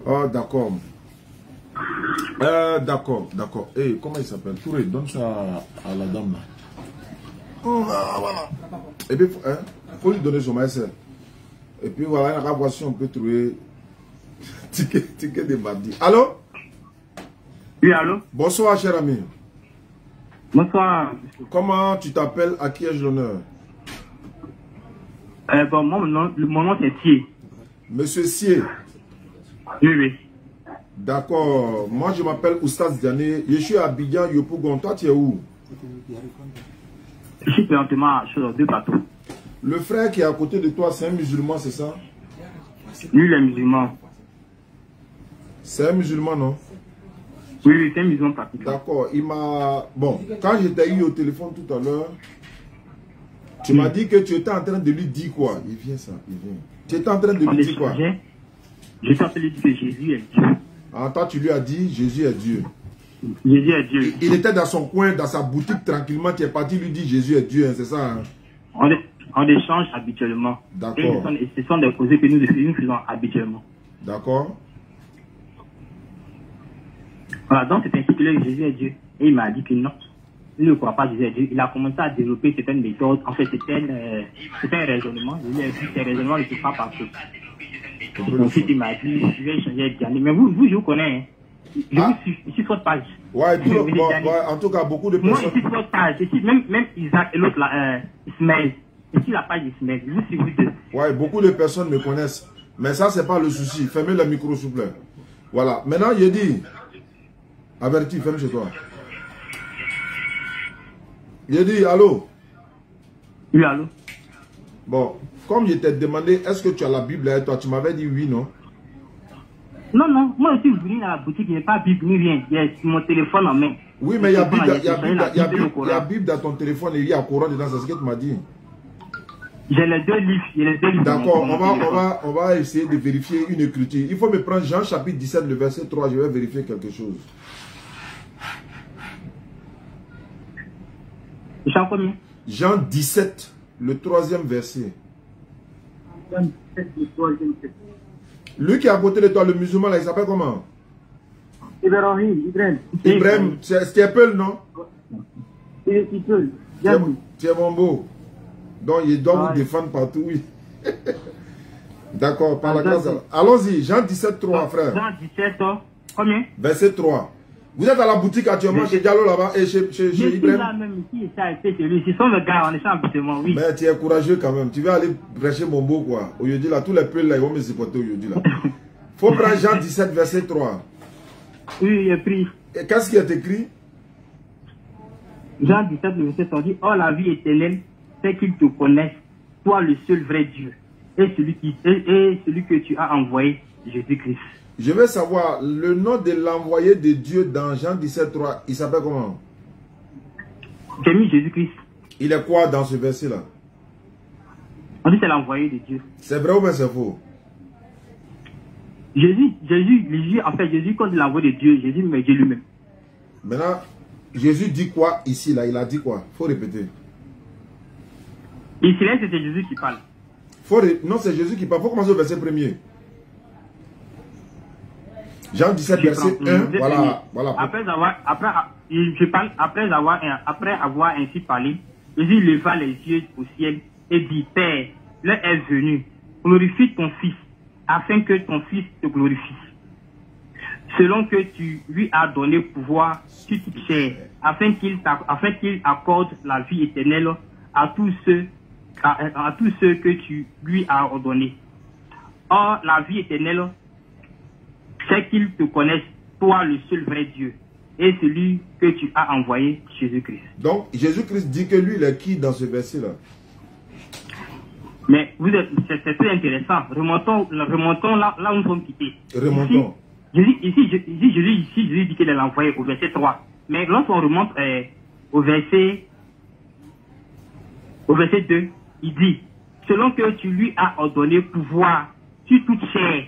Oh, d'accord. D'accord, d'accord. Hey, comment il s'appelle? Touré, donne ça à la dame là. Oh, voilà. Et puis, faut lui donner son maïs. Et puis voilà, la voiture, on peut trouver ticket de mardi. Allô? Oui, allô? Bonsoir, cher ami. Bonsoir. Comment tu t'appelles? À qui ai-je l'honneur? Bon, mon nom c'est Thier. Monsieur Sier. Oui, oui. D'accord. Moi, je m'appelle Oustaz Diané. Je suis à Abidjan, Yopougon. Toi, tu es où? Je suis présentement sur deux bateaux. Le frère qui est à côté de toi, c'est un musulman, c'est ça? Lui, il est musulman. C'est un musulman, non? Oui, oui, c'est un musulman pratiquant. D'accord. Il m'a... Bon, quand je t'ai eu au téléphone tout à l'heure, tu m'as dit que tu étais en train de lui dire quoi? Il vient ça, il vient. Tu étais en train de lui dire quoi? Je t'ai appelé que Jésus est Dieu. Ah, toi, tu lui as dit Jésus est Dieu. Jésus est Dieu. Il était dans son coin, dans sa boutique, tranquillement. Tu es parti lui dire Jésus est Dieu, hein, c'est ça? Hein? On échange habituellement. D'accord. Et ce sont des causées que nous faisons habituellement. D'accord. Voilà, donc c'est ainsi que Jésus est Dieu. Et il m'a dit que non, il ne croit pas Jésus est Dieu. Il a commencé à développer certaines méthodes. En fait, c'était un raisonnement. Il a dit que ces raisonnements ne sont pas parfaits. Ensuite, il m'a dit, je vais échanger avec Diané. Mais vous, je vous connais. Hein. Je suis votre page. Ouais, en tout cas, beaucoup de personnes. Moi, ici, votre page. Ici, même Isaac et l'autre, Ismaël. Ici, la page d'Ismaël. Vous, si vous deux. Ouais, beaucoup de personnes me connaissent. Mais ça, c'est pas le souci. Fermez le micro, s'il vous plaît. Voilà. Maintenant, je dis, averti, ferme chez toi. Je dis, allô? Oui, allô? Bon, comme je t'ai demandé, est-ce que tu as la Bible avec toi? Tu m'avais dit oui, non? Non, non, moi je suis venu à la boutique, il n'y a pas Bible ni rien. Il y a mon téléphone en main. Oui, mais il y a Bible dans ton téléphone et il y a Coran dedans, c'est ce que tu m'as dit. J'ai les deux livres. D'accord, on va essayer de vérifier une écriture. Il faut me prendre Jean chapitre 17, le verset 3, je vais vérifier quelque chose. Jean combien? Jean 17, le 3e verset. Jean 17, le 3e verset. Lui qui est à côté de toi, le musulman, là, il s'appelle comment? Ibrahim, c'est Apple, non? Tu es mon beau. Donc, il doit vous défendre partout, oui. D'accord, par la grâce. Allons-y, Jean 17, 3, frère. Jean 17, combien? Verset 3. Vous êtes à la boutique actuellement chez Diallo là-bas et chez Ibrahim? Là même ici, ce sont les gars, on est habituellement, oui. Mais tu es courageux quand même. Tu vas aller prêcher mon beau quoi. Aujourd'hui là, tous les peuples là, ils vont me supporter aujourd'hui là. Faut prendre Jean 17, verset 3. Oui, j'ai pris. Et qu'est-ce qui est écrit? Jean 17, le verset 3 dit, oh la vie éternelle, c'est qu'ils te connaissent, toi le seul vrai Dieu, et celui que tu as envoyé, Jésus-Christ. Je veux savoir, le nom de l'envoyé de Dieu dans Jean 17, 3, il s'appelle comment? J'ai mis Jésus-Christ. Il est quoi dans ce verset-là? On dit c'est l'envoyé de Dieu. C'est vrai ou bien c'est faux? Jésus, en fait, Jésus, quand il a envoyé de Dieu, Jésus me dit lui-même. Maintenant, Jésus dit quoi ici, là? Il a dit quoi? Faut répéter. Ici, là, c'est Jésus qui parle. Non, c'est Jésus qui parle. Faut commencer au verset 1er. Jean 17, verset 1, voilà. Après avoir ainsi parlé, Jésus leva les yeux au ciel et dit, Père, l'heure est venue, glorifie ton Fils, afin que ton Fils te glorifie. Selon que tu lui as donné pouvoir sur toute chair, afin qu'il accorde la vie éternelle à tous ceux que tu lui as ordonné. Or, la vie éternelle, c'est qu'ils te connaissent, toi le seul vrai Dieu, et celui que tu as envoyé, Jésus-Christ. Donc, Jésus-Christ dit que lui, il est qui dans ce verset-là? Mais c'est très intéressant. Remontons là où nous sommes quittés. Remontons. Jésus dit qu'il est l'envoyé au verset 3. Mais lorsqu'on remonte au verset 2, il dit, selon que tu lui as ordonné pouvoir sur toute chair.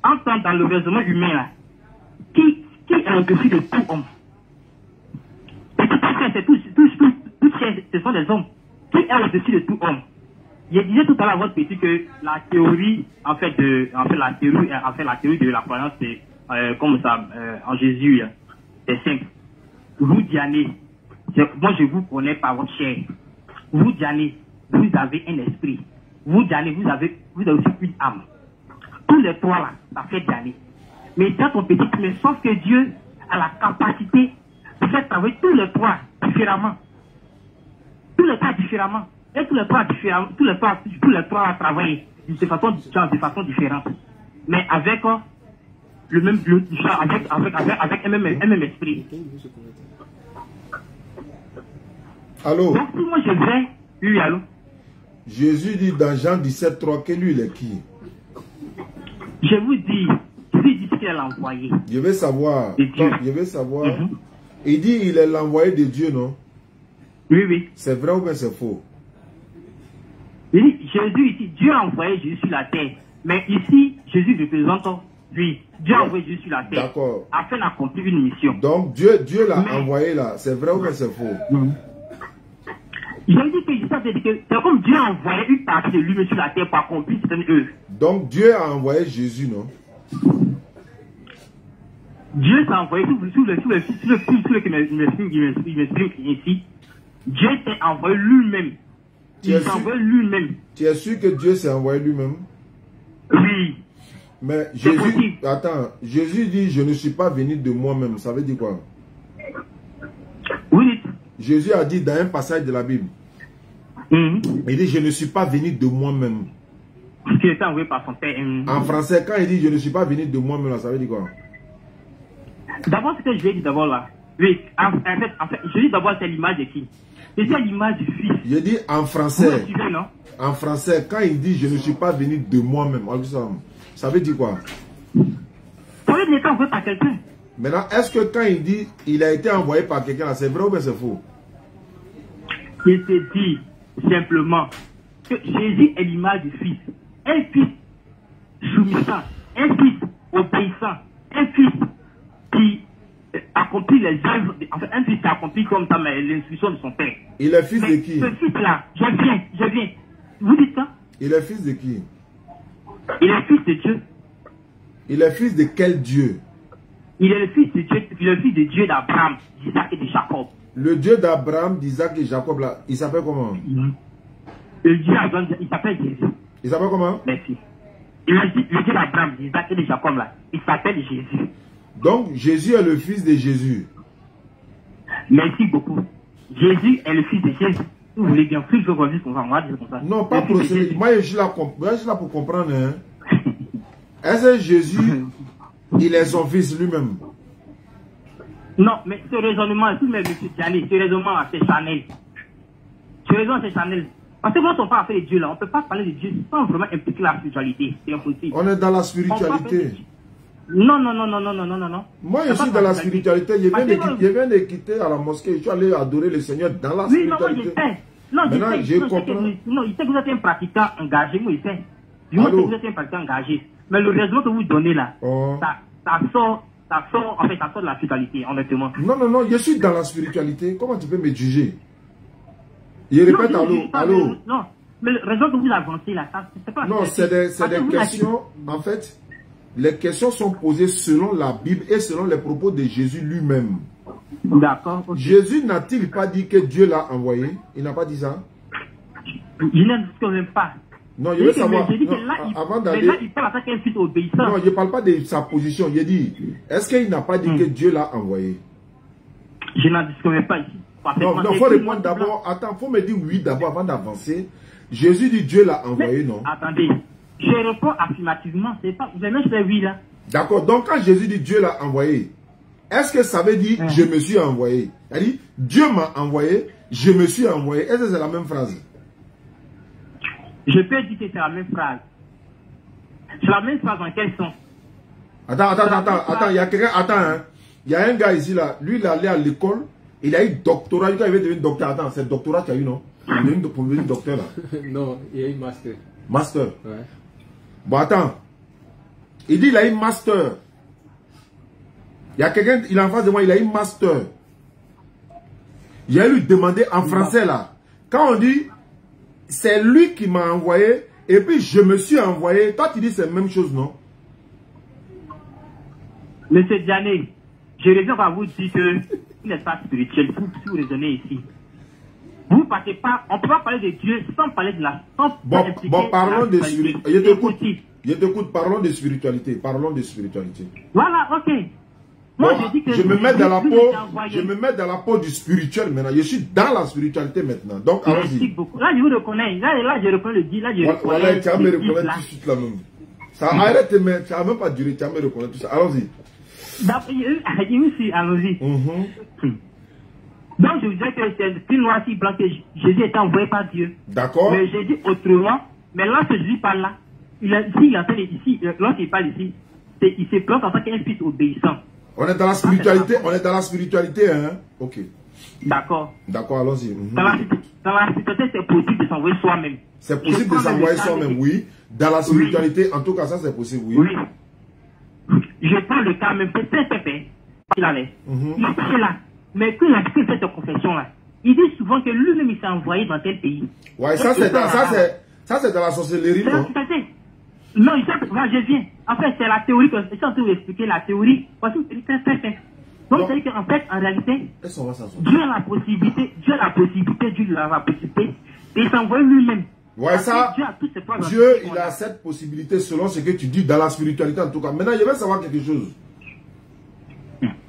Entend dans le raisonnement humain là, qui est au-dessus de tout homme? Ce sont des hommes. Qui est au-dessus de tout homme? Je disais tout à l'heure à votre petit que la théorie, la théorie de la croyance, c'est, comme ça, en Jésus, c'est simple. Vous, Diané, moi je vous connais par votre chair. Vous, Diané, vous avez un esprit. Vous, Diané, vous avez aussi une âme. Tous les trois là, ça fait Diané. Mais dans ton petit, mais sauf que Dieu a la capacité de faire travailler tous les trois différemment. Tous les trois différemment. Et tous les trois travaillent de façon différente. Mais avec le même avec un même esprit. Allô? Donc si moi je vais, oui, allô? Jésus dit dans Jean 17:3 que lui il est qui? Je vous dis, Jésus dit qu'il est l'envoyé. Je veux savoir. Je veux savoir. Mm-hmm. Il dit il est l'envoyé de Dieu, non? Oui, oui. C'est vrai ou bien c'est faux? Oui, Jésus ici, Dieu a envoyé Jésus sur la terre. Mais ici, Jésus représente lui. Dieu a envoyé Jésus sur la terre. D'accord. Afin d'accomplir une mission. Donc Dieu l'a envoyé là. C'est vrai ou bien c'est faux? Je dis que c'est comme Dieu a envoyé une partie de lui sur la terre pour accomplir certaines œuvres. Donc Dieu a envoyé Jésus, non? Dieu s'est envoyé sous le qui m'exprime ici. Dieu s'est envoyé lui-même. Il s'est envoyé lui-même. Tu es sûr que Dieu s'est envoyé lui-même? Oui. Mais Jésus, attends, Jésus dit je ne suis pas venu de moi-même. Ça veut dire quoi? Oui. Jésus a dit dans un passage de la Bible. Il dit je ne suis pas venu de moi-même. Il était envoyé par son père. En français, quand il dit je ne suis pas venu de moi-même, ça veut dire quoi? D'abord, ce que je vais dire d'abord là. Oui, en fait, je dis d'abord c'est l'image de qui? C'est l'image du Fils. Je dis en français. Vous suivez, non? En français, quand il dit je ne suis pas venu de moi-même, ça veut dire quoi? Ça veut dire qu'il est envoyé par quelqu'un. Maintenant, est-ce que quand il dit il a été envoyé par quelqu'un, c'est vrai ou bien c'est faux? Il te dit simplement que Jésus est l'image du Fils. Un Fils soumission, un Fils obéissant, un Fils qui accomplit les œuvres, enfin un Fils qui accomplit comme ça l'instruction de son Père. Il est fils de qui? Ce Fils-là, je viens. Vous dites ça? Il est fils de qui? Il est fils de Dieu. Il est fils de quel Dieu? Il est le fils de Dieu, il est le fils de Dieu d'Abraham, d'Isaac et de Jacob. Le Dieu d'Abraham, d'Isaac et Jacob, là, il s'appelle comment? Le Dieu d'Abraham, il s'appelle Jésus. Il s'appelle comment? Merci. Le Dieu d'Abraham, d'Isaac et de Jacob, là, il s'appelle Jésus. Donc, Jésus est le fils de Jésus. Merci beaucoup. Jésus est le fils de Jésus. Vous voulez bien, plus je reviens comme ça, on va dire comme ça. Non, pas procéder. Moi, je suis là pour comprendre. Hein. Est-ce que Jésus, il est son fils lui-même? Non, mais ce raisonnement, tout même, M. Diané, ce raisonnement, c'est Chanel. Ce raisonnement, c'est Chanel. Parce que quand on parle de Dieu, là, on ne peut pas parler de Dieu sans vraiment impliquer la spiritualité. C'est impossible. On est dans la spiritualité. Non. Moi, je suis dans la spiritualité. Je viens de quitter à la mosquée. Je suis allé adorer le Seigneur dans la spiritualité. Non, maintenant, je comprends. Non, il sait que vous êtes un pratiquant engagé. Moi, il sait. Je sais que vous êtes un pratiquant engagé. Mais le raisonnement que vous donnez là, ça sort de la spiritualité, honnêtement. Non, je suis dans la spiritualité. Comment tu peux me juger? Je répète, allô. Non, mais le raison que vous avancez là, c'est pas... Non, c'est des questions, en fait, les questions sont posées selon la Bible et selon les propos de Jésus lui-même. D'accord. Okay. Jésus n'a-t-il pas dit que Dieu l'a envoyé? Il n'a pas dit ça? Je ne dis même pas. Non, je veux savoir. Avant d'aller. Là, il parle à qu'un fils obéissant. Non, je ne parle pas de sa position. Je dis, est-ce qu'il n'a pas dit que Dieu l'a envoyé? Je n'en discute pas ici. Non, il faut répondre d'abord. Attends, il faut me dire oui d'abord avant d'avancer. Jésus dit Dieu l'a envoyé, non? Attendez, je réponds affirmativement. C'est pas. Je vais faire oui là. D'accord, donc quand Jésus dit Dieu l'a envoyé, est-ce que ça veut dire je me suis envoyé? C'est-à-dire, Dieu m'a envoyé, je me suis envoyé. Est-ce que c'est la même phrase? Je peux dire que c'est la même phrase. C'est la même phrase en quel sens? Attends, il y a quelqu'un, hein. Il y a un gars ici, là, lui, il est allé à l'école, il a eu doctorat, il veut devenir docteur. Attends, c'est le doctorat qu'il a eu, non? Il est venu pour devenir docteur, là. Non, il a eu master. Master? Ouais. Bon, attends. Il dit il a eu master. Il y a quelqu'un, il est en face de moi, il a eu master. J'ai lui demander en français, là. Quand on dit c'est lui qui m'a envoyé, et puis je me suis envoyé. Toi, tu dis c'est la même chose, non? Monsieur Diané, je reviens à vous dire que il n'est pas spirituel, si vous raisonnez ici. Vous ne partez pas, on ne peut pas parler de Dieu sans parler de la... Bon, parlons de spiritualité. Je t'écoute, parlons de spiritualité. Parlons de spiritualité. Voilà, ok. Moi, Bon, je dis que je me mets dans la peau du spirituel maintenant. Je suis dans la spiritualité maintenant. Donc, allons-y. Là, je vous reconnais. Là, je reconnais le dit. Là, je reconnais. Voilà, tu vas me reconnaître tout de suite là même. Ça arrête, mais ça n'a même pas duré. Tu vas me reconnaître tout ça. Allons-y. Allons-y. Donc, je vous disais que c'est écrit noir sur blanc que Jésus était envoyé par Dieu. D'accord. Mais j'ai dit autrement. Mais là, ce Jésus parle là. Lorsqu'il parle ici, il se plante en tant qu'un fils obéissant. On est dans la spiritualité, hein? Ok. D'accord. D'accord, allons-y. Dans la spiritualité, c'est possible de s'envoyer soi-même. C'est possible de s'envoyer soi-même, oui. Dans la spiritualité, en tout cas, ça c'est possible, oui. Oui. Je prends le cas même, c'est Pépé. Il allait. Il était là. Mais quand il a fait cette confession-là, il dit souvent que lui-même il s'est envoyé dans tel pays. Ouais, ça c'est dans la sorcellerie, non? Non, je viens. En fait, c'est la théorie que je suis en train de vous expliquer, la théorie. Parce que c'est très simple. Donc, c'est-à-dire qu'en fait, en réalité, Dieu a la possibilité de s'envoyer lui-même. Ouais, ça, Dieu, il a cette possibilité selon ce que tu dis dans la spiritualité en tout cas. Maintenant, je vais savoir quelque chose.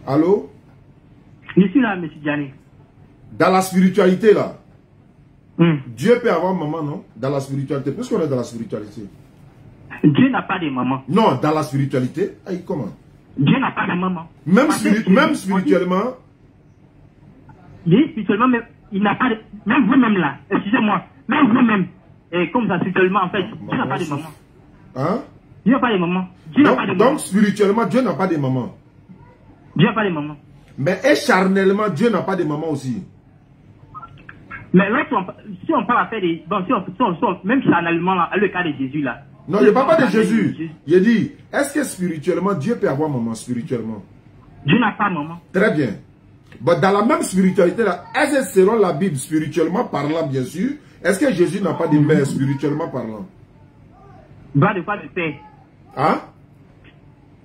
Allô? Je suis là, M. Diané. Dans la spiritualité, là, Dieu peut avoir maman, non? Dans la spiritualité, puisqu'on est dans la spiritualité. Dieu n'a pas de maman. Non, dans la spiritualité. Aïe, comment? Dieu n'a pas de maman. Même spirituellement. Oui, spirituellement, mais il n'a pas de... Même vous-même là, excusez-moi, même vous-même, comme ça, spirituellement, en fait, Dieu n'a pas de maman. Hein? Dieu n'a pas de maman. Dieu n'a pas de maman. Donc, spirituellement, Dieu n'a pas de maman. Dieu n'a pas de maman. Mais charnellement, Dieu n'a pas de maman aussi. Mais là, si on parle à faire des... Bon, même charnellement, là, le cas de Jésus là. Non, je ne parle pas de Jésus. Je dis, est-ce que spirituellement, Dieu peut avoir maman spirituellement? Dieu n'a pas maman. Très bien. Bon, dans la même spiritualité, là, est-ce que selon la Bible, spirituellement parlant, bien sûr, est-ce que Jésus n'a pas de mère spirituellement parlant? Bah, de quoi de père? Hein?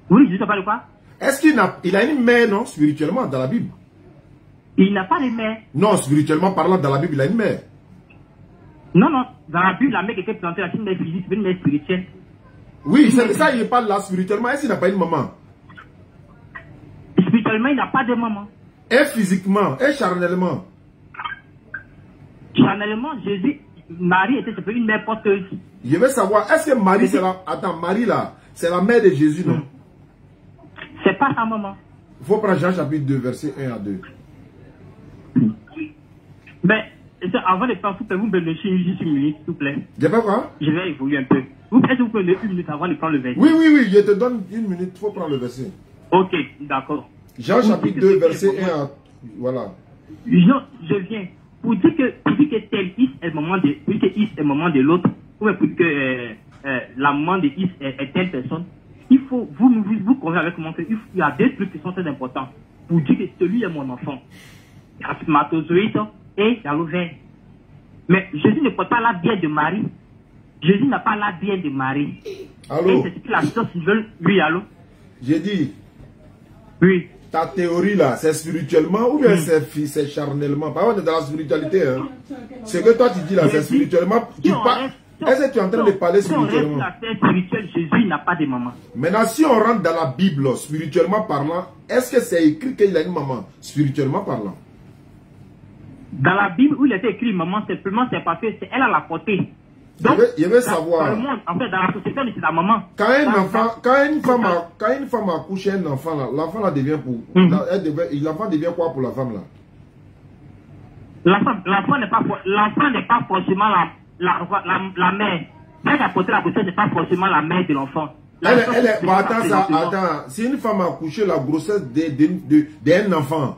Oui, Jésus n'a pas de quoi? Est-ce qu'il a une mère, non, spirituellement, dans la Bible? Il n'a pas de mère. Non, spirituellement parlant, dans la Bible, il a une mère. Non, non, dans la Bible, la mère qui était plantée, c'est une mère physique, une mère spirituelle. Oui, c'est ça, il parle là, spirituellement. Est-ce qu'il n'a pas une maman? Spirituellement, il n'a pas de maman. Et physiquement, et charnellement? Charnellement, Jésus, Marie était une mère porteuse. Je veux savoir, est-ce que Marie, c'est la... Attends, Marie là, c'est la mère de Jésus, non? C'est pas sa maman. Il faut prendre Jean chapitre 2, verset 1 à 2. Mais, avant de prendre, vous me laissez juste une minute, s'il vous plaît. Je fais quoi? Je vais évoluer un peu. Est-ce que vous pouvez me laisser une minute avant de prendre le verset? Oui, oui, oui, je te donne une minute, il faut prendre le verset. Ok, d'accord. Jean chapitre 2, verset 1 à... Voilà. Je viens. Pour dire que tel Is est le moment de... Pour dire que Is est le moment de l'autre, ou pour dire que la maman de Is est telle personne, il faut... Vous convenez avec moi qu'il y a deux trucs qui sont très importants. Pour dire que celui est mon enfant. Il y a le spermatozoïde et il y a l'ovaire. Mais Jésus ne porte pas la bière de Marie. Jésus n'a pas la bière de Marie. Allô? Et c'est ce que la chose qu'ils veulent. Oui, allô? J'ai dit. Oui. Ta théorie là, c'est spirituellement ou bien c'est charnellement? Par contre, on est dans la spiritualité. Hein. Ce que toi tu dis là, c'est spirituellement. Est-ce que tu es en train de parler spirituellement? Si on reste la spirituelle, Jésus n'a pas de maman. Maintenant, si on rentre dans la Bible, spirituellement parlant, est-ce que c'est écrit qu'il a une maman, spirituellement parlant? Dans la Bible où il était écrit maman, simplement c'est parce qu'elle a la portée. Donc, je veux savoir. Dans le monde, en fait, dans la société, c'est la maman. Quand une femme accouche un enfant, l'enfant là devient pour. L'enfant devient quoi pour la femme là? L'enfant n'est pas forcément la mère. Elle a porté la grossesse n'est pas forcément la mère de l'enfant. Attends, si une femme a accouché la grossesse d'un enfant.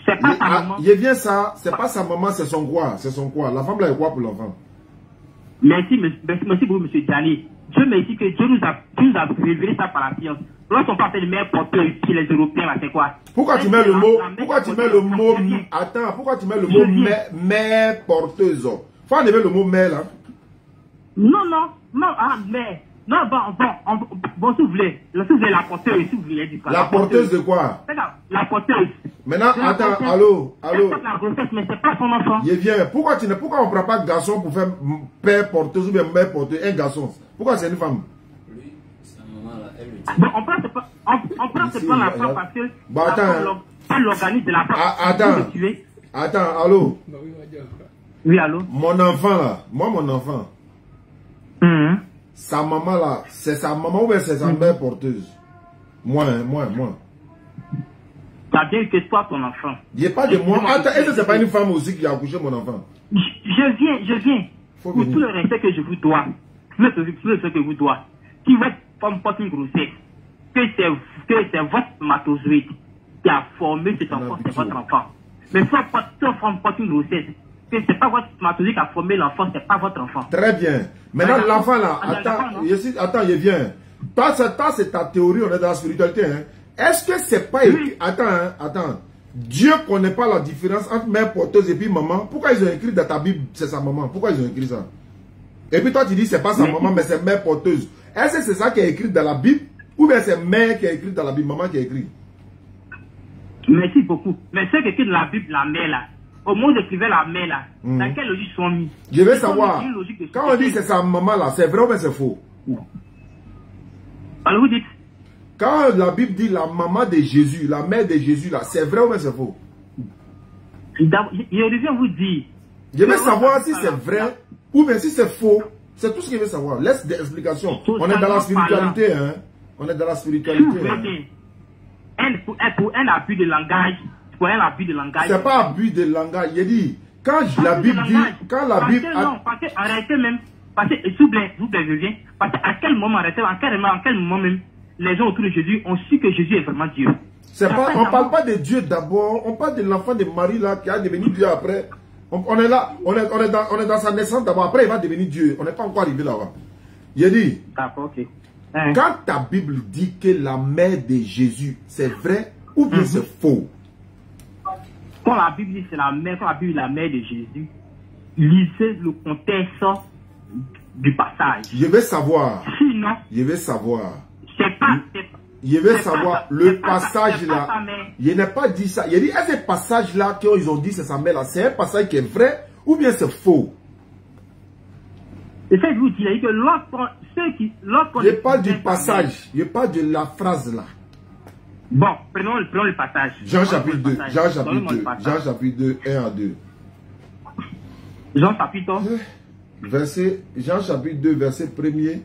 C'est pas sa maman. Je viens ça, c'est pas sa maman, c'est son quoi? C'est son quoi? La femme là est quoi pour l'enfant? Merci beaucoup, M. Diané. Dieu merci que Dieu nous a révélé ça par la science. Lorsqu'on parle de mère porteuse chez les Européens, là, c'est quoi? Pourquoi tu mets le mot, attends, pourquoi tu mets le mot mère porteuse? Faut enlever le mot mère là. Non, mais. Non, bon, s'il vous plaît, la porteuse, s'il vous plaît. La porteuse de quoi? La porteuse. Maintenant, attends, allô. La grossesse, mais c'est pas son enfant. Il vient. Pourquoi on ne prend pas garçon pour faire père porteuse ou bien mère porteuse, un garçon? Pourquoi c'est une femme? Oui, sa maman là, elle le dit. Bon, on prend ce plan la femme parce que l'organisme de la femme. Attends, allô. Oui, allô. Mon enfant là, mon enfant. Sa maman là, c'est sa maman ou bien c'est sa mère porteuse? Moi. Ça vient que toi, ton enfant. Il n'y a pas de moi. Attends, est-ce que c'est pas une femme aussi qui a accouché mon enfant? Je viens. Pour tout le respect que je vous dois, tout le respect que je vous dois, si votre femme porte une grossesse, que c'est votre spermatozoïde qui a formé cet enfant, c'est votre enfant. Mais si votre femme porte une grossesse, que c'est pas votre spermatozoïde qui a formé l'enfant, c'est pas votre enfant. Très bien. Maintenant, l'enfant là, attends, il vient. Toi, c'est ta théorie, on est dans la spiritualité. Hein. Est-ce que c'est pas écrit? Attends. Dieu ne connaît pas la différence entre mère porteuse et puis maman. Pourquoi ils ont écrit dans ta Bible, c'est sa maman? Pourquoi ils ont écrit ça? Et puis toi, tu dis, c'est pas sa maman, mais c'est mère porteuse. Est-ce que c'est ça qui est écrit dans la Bible? Ou bien c'est mère qui est écrit dans la Bible, maman qui est écrit? Merci beaucoup. Mais ce qui est écrit dans la Bible, la mère là, au moment où j'écrivais la mère là, dans quelle logique sont mis? Je veux savoir, quand on dit c'est sa maman là, c'est vrai ou bien c'est faux? Alors vous dites? Quand la Bible dit la maman de Jésus, la mère de Jésus là, c'est vrai ou bien c'est faux? Je reviens vous dire. Je veux savoir si c'est vrai ou bien si c'est faux. C'est tout ce que je veux savoir. Laisse des explications. On est dans la spiritualité, hein. On est dans la spiritualité. Pour un abus de langage. Pour un abus de langage. C'est pas abus de langage. Il dit, quand la Bible dit, quand la Bible... Non, parce que arrêtez même. Parce que, s'il vous plaît, je viens. Parce qu'à quel moment, arrêtez, à quel moment même, les gens autour de Jésus ont su que Jésus est vraiment Dieu. On ne parle pas de Dieu d'abord, on parle de l'enfant de Marie là qui a devenu Dieu après. On est là, on est dans sa naissance d'abord, après il va devenir Dieu. On n'est pas encore arrivé là-bas. Il dit, quand ta Bible dit que la mère de Jésus, c'est vrai ou bien c'est faux? Quand la Bible dit c'est la mère, quand la Bible dit la mère de Jésus, lisez le contexte du passage. Je vais savoir. Sinon, je vais savoir. Je veux savoir le passage là. Je n'ai pas dit ça. Il dit, est-ce que ce passage là qu'ils ont dit c'est sa mère là, c'est un passage qui est vrai ou bien c'est faux? Et ça, je vous dis que je parle du passage, je parle de la phrase là. Bon, prenons le passage. Jean chapitre 2, Jean chapitre 2, 1 à 2. Jean chapitre Jean chapitre 2, verset 1er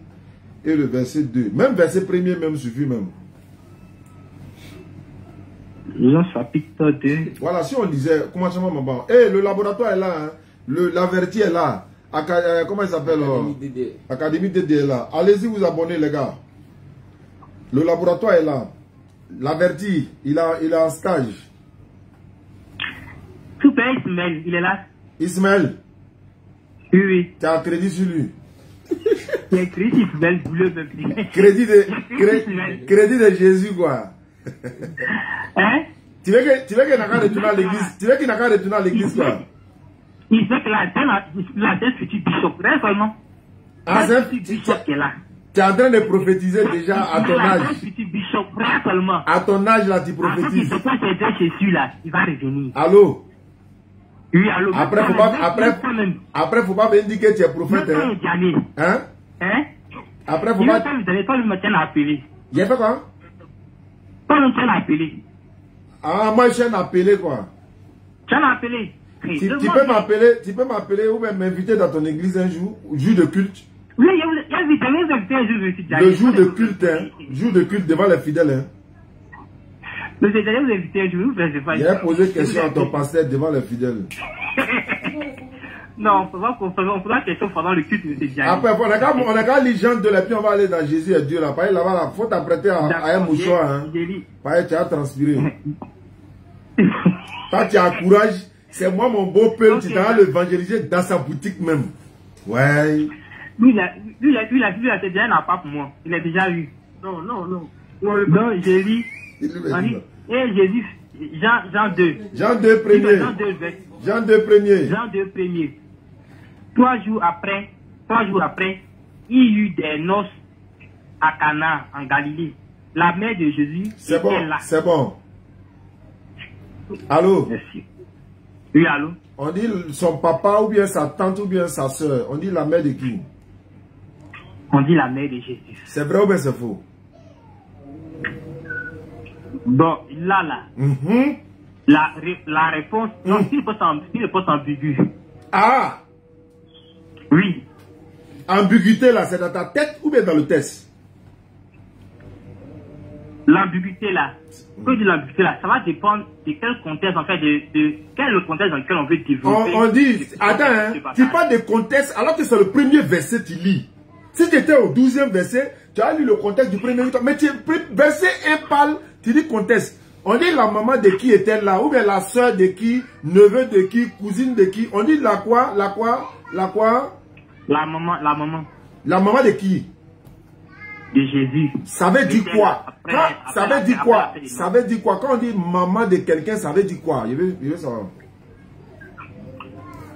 et le verset 2. Même verset 1er même suffit même. Jean chapitre 2. Voilà, si on disait, commencement maman. Eh, le laboratoire est là, hein. L'averti est là. Comment il s'appelle? Académie DD est là. Allez-y vous abonner les gars. Le laboratoire est là. L'averti, il est en stage. Super Ismaël, il est là. Ismaël. Oui. Tu as un crédit sur lui. C'est crédit Ismaël, crédit de Jésus quoi. Hein? Tu veux qu'il n'a qu'à retourner à l'église? Tu veux qu'il n'a qu'à retourner à l'église quoi? Il veut que la petit bishop, là seulement. Ah, c'est un petit bishop qui est là. Tu es en train de prophétiser déjà à ton âge. À ton âge là, tu prophétises. C'est quoi c'est Jésus là? Il va revenir. Allô? Oui, allô. Après, faut pas me dire que tu es prophète. Hein? Hein? Après, faut pas. Toi, le matin, appelé. Il a fait quoi? Toi, le matin, appelé. Ah, moi, je suis appelé quoi? Tu as appelé. Tu peux m'appeler ou même m'inviter dans ton église un jour de culte. Oui, il y a invité un jour. Le jour de culte, hein. Jour de culte devant les fidèles, hein. Mais c'est d'ailleurs vous invité un jour, vous ne pas. Il a posé question à ton pasteur devant les fidèles. Non, on fera question pendant le culte, M. Diagne. Après, on n'a qu'à lire Jean 2, et puis on va aller dans Jésus et Dieu là. Pareil, là-bas, il faut t'apprêter à un mouchoir, hein. Pareil, tu as transpiré. Toi, tu as courage. C'est moi, mon beau peuple, tu t'as l'évangéliser dans sa boutique même. Ouais. Lui, c'est déjà un appart pour moi. Il a déjà eu. Non, j'ai lu. Et Jésus, Jean 2. Jean 2 premier. Jean 2 premier. 3 jours après, il y eut des noces à Cana, en Galilée. La mère de Jésus C'est bon, était là. c'est bon. Allô? Merci. Oui, allô? On dit son papa ou bien sa tante ou bien sa soeur. On dit la mère de qui? On dit la mère de Jésus. C'est vrai ou bien c'est faux? Bon, là. Mhm. La réponse, non, c'est une réponse ambiguë. Ah! Oui. Ambiguïté là, c'est dans ta tête ou bien dans le test? L'ambiguïté là, que dit l'ambiguïté là, ça va dépendre de quel contexte, en fait, de quel est le contexte dans lequel on veut développer. On dit, attends, hein, tu parles de contexte alors que c'est le premier verset que tu lis. Si tu étais au 12e verset, tu as lu le contexte du premier verset, mais verset 1 parle, tu dis contexte. On dit la maman de qui était là, ou bien la soeur de qui, neveu de qui, cousine de qui. On dit la quoi? La maman. La maman de qui? De Jésus. Ça veut dire quoi? Ça veut dire quoi? Ça veut dire quoi? Quand on dit maman de quelqu'un, ça veut dire quoi? Je veux savoir.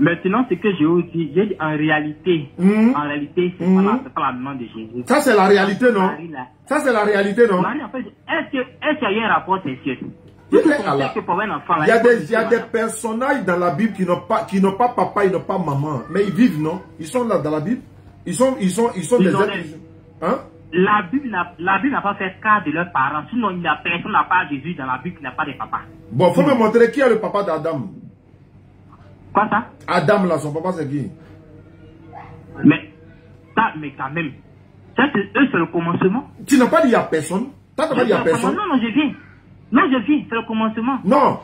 Maintenant, ce que j'ai aussi, j'ai dit en réalité, c'est pas la maman de Jésus. Ça, c'est la réalité, non? Ça, c'est la réalité, non? Marie, en fait, est-ce qu'il y a un rapport sexuel? Il y a des personnages dans la Bible qui n'ont pas papa, ils n'ont pas maman. Mais ils vivent, non? Ils sont là dans la Bible. Ils sont des êtres. Hein? La Bible n'a pas fait cas de leurs parents. Sinon, il n'y a personne à part Jésus dans la Bible qui n'a pas de papa. Bon, faut me montrer qui est le papa d'Adam. Quoi ça? Adam là, son papa c'est qui? Mais quand même. Ça, c'est le commencement. Tu n'as pas dit il n'y a personne? Tu n'as pas dit il n'y a personne? Non, je viens. Non, je viens, c'est le commencement. Non,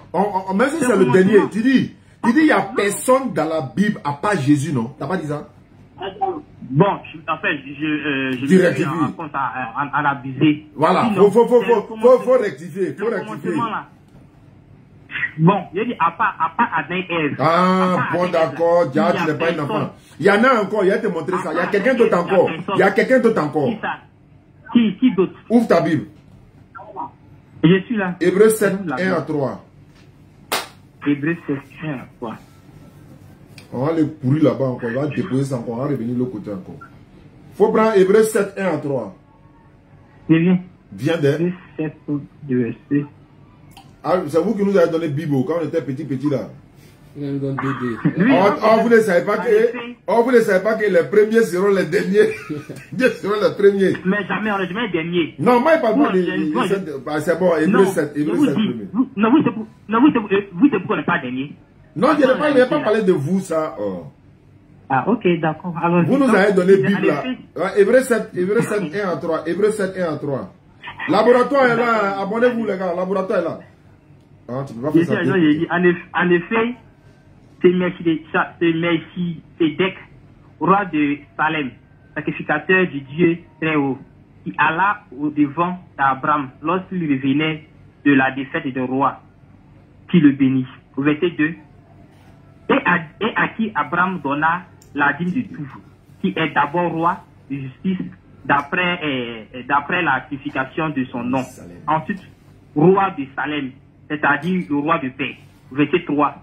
même si c'est le dernier, tu dis il n'y a personne dans la Bible à part Jésus, non? Tu n'as pas dit ça? Bon, en fait, je vais en abuser. Voilà, sinon, faut rectifier. Faut rectifier. Bon, je dis à part Adam et Ève. Ah, bon d'accord, tu n'es pas un enfant. Il y en a encore, il y a te montrer ça. Il y a quelqu'un d'autre encore. Il y a quelqu'un d'autre encore. Qui ça? Qui d'autre? Ouvre ta Bible. Je suis là. Hébreux 7, 1 à 3. Hébreux 7, 1 à 3. On va le pourrir là-bas encore. On va déposer ça encore. On va revenir de l'autre côté encore. Il faut prendre Hébreux 7, 1 à 3. Je viens. Viens de. Hébreux 7, verset. Ah, c'est vous qui nous avez donné Bible quand on était petit là. Il nous donne 2D. Vous ne savez pas que les premiers seront les derniers. Dieu seront les premiers. Mais jamais, on n'est jamais les derniers. Non, moi, il parle pas de... C'est bon, Hébreux 7, Hébreux 7 premier. Non, vous, c'est pourquoi on n'est pas dernier. Non, je n'ai pas parlé de vous, ça. Oh. Ah, ok, d'accord. Vous nous avez donné Bible là. Hébreux 7, 1 à 3. Hébreux 7, 1 à 3. Laboratoire est là. Abonnez-vous, les gars. Laboratoire est là. Ah, tu peux pas faire ça. En effet, c'est Melchisedec, roi de Salem, sacrificateur du Dieu très haut, qui alla au devant d'Abraham lorsqu'il revenait de la défaite de roi, qui le bénit. Au verset 2. Et à qui Abraham donna la dîme de tout, qui est d'abord roi de justice d'après la sanctification de son nom. Ensuite, roi de Salem, c'est-à-dire le roi de paix. Verset 3.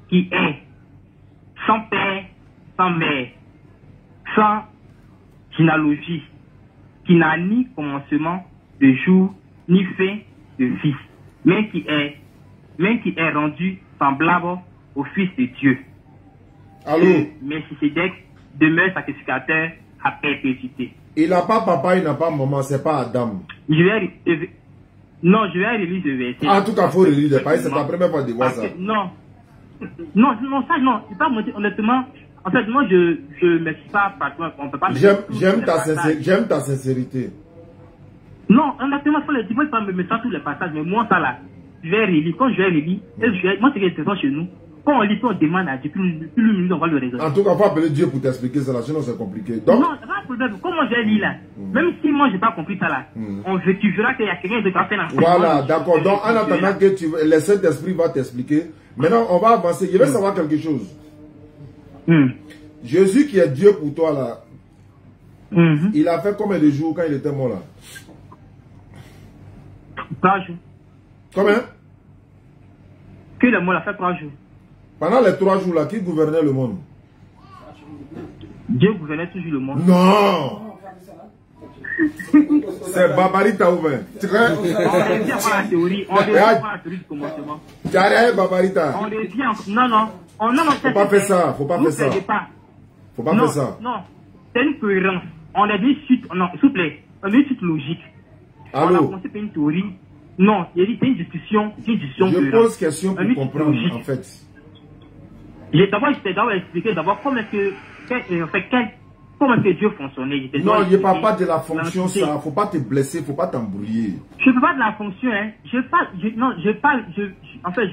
Qui est sans père, sans mère, sans généalogie, qui n'a ni commencement de jour, ni fin de fils, mais qui est rendu semblable au Fils de Dieu. Allô? Melchisedec demeure sacrificateur à perpétuité. Il n'a pas papa, il n'a pas maman, c'est pas Adam. Je vais relire ce verset. En tout cas, il faut relire, c'est la première fois de voir ça. Non, c'est pas moi, honnêtement. En fait, moi, je me suis pas patron, on peut pas. J'aime ta sincérité. Non, honnêtement, il faut le dire, moi, je peux me mettre tous les passages, mais moi, ça là, je vais relire. Quand je vais relire, moi, c'est quelque chose chez nous. Quand on lit, on demande à Dieu, plus on va le raisonner. En tout cas, il faut appeler Dieu pour t'expliquer ça là, sinon c'est compliqué. Donc... Non, c'est pas un problème. Comment je vais lire là? Même si moi, je n'ai pas compris ça là, tu verras qu'il y a quelqu'un de fait là. Voilà, d'accord. Donc, en attendant que le Saint-Esprit va t'expliquer, maintenant, on va avancer. Je vais savoir quelque chose. Jésus qui est Dieu pour toi là, il a fait combien de jours quand il était mort là? 3 jours. Combien? Que le mot l'a fait 3 jours. Pendant les 3 jours là, qui gouvernait le monde? Dieu gouvernait toujours le monde. Non. C'est Babarita ouvert. Tu vois? On revient voir la théorie. On revient voir la théorie du commencement. Tu as rien, Babarita. On revient. Non, non. Faut pas faire ça. Faut pas faire ça. Faut pas faire ça. Non. C'est une cohérence. On a dit suite. Non, s'il vous plaît. On a dit suite logique. Allô? On a commencé par une théorie. Non, il y a dit c'est une discussion. Je pose question pour comprendre, en fait. D'abord, je t'ai d'abord expliqué d'abord comment est-ce que. Comment est-ce que Dieu fonctionnait? Non, il ne parle pas de la fonction, ça. Faut pas te blesser, faut pas t'embrouiller. Je ne parle pas de la fonction, hein. Je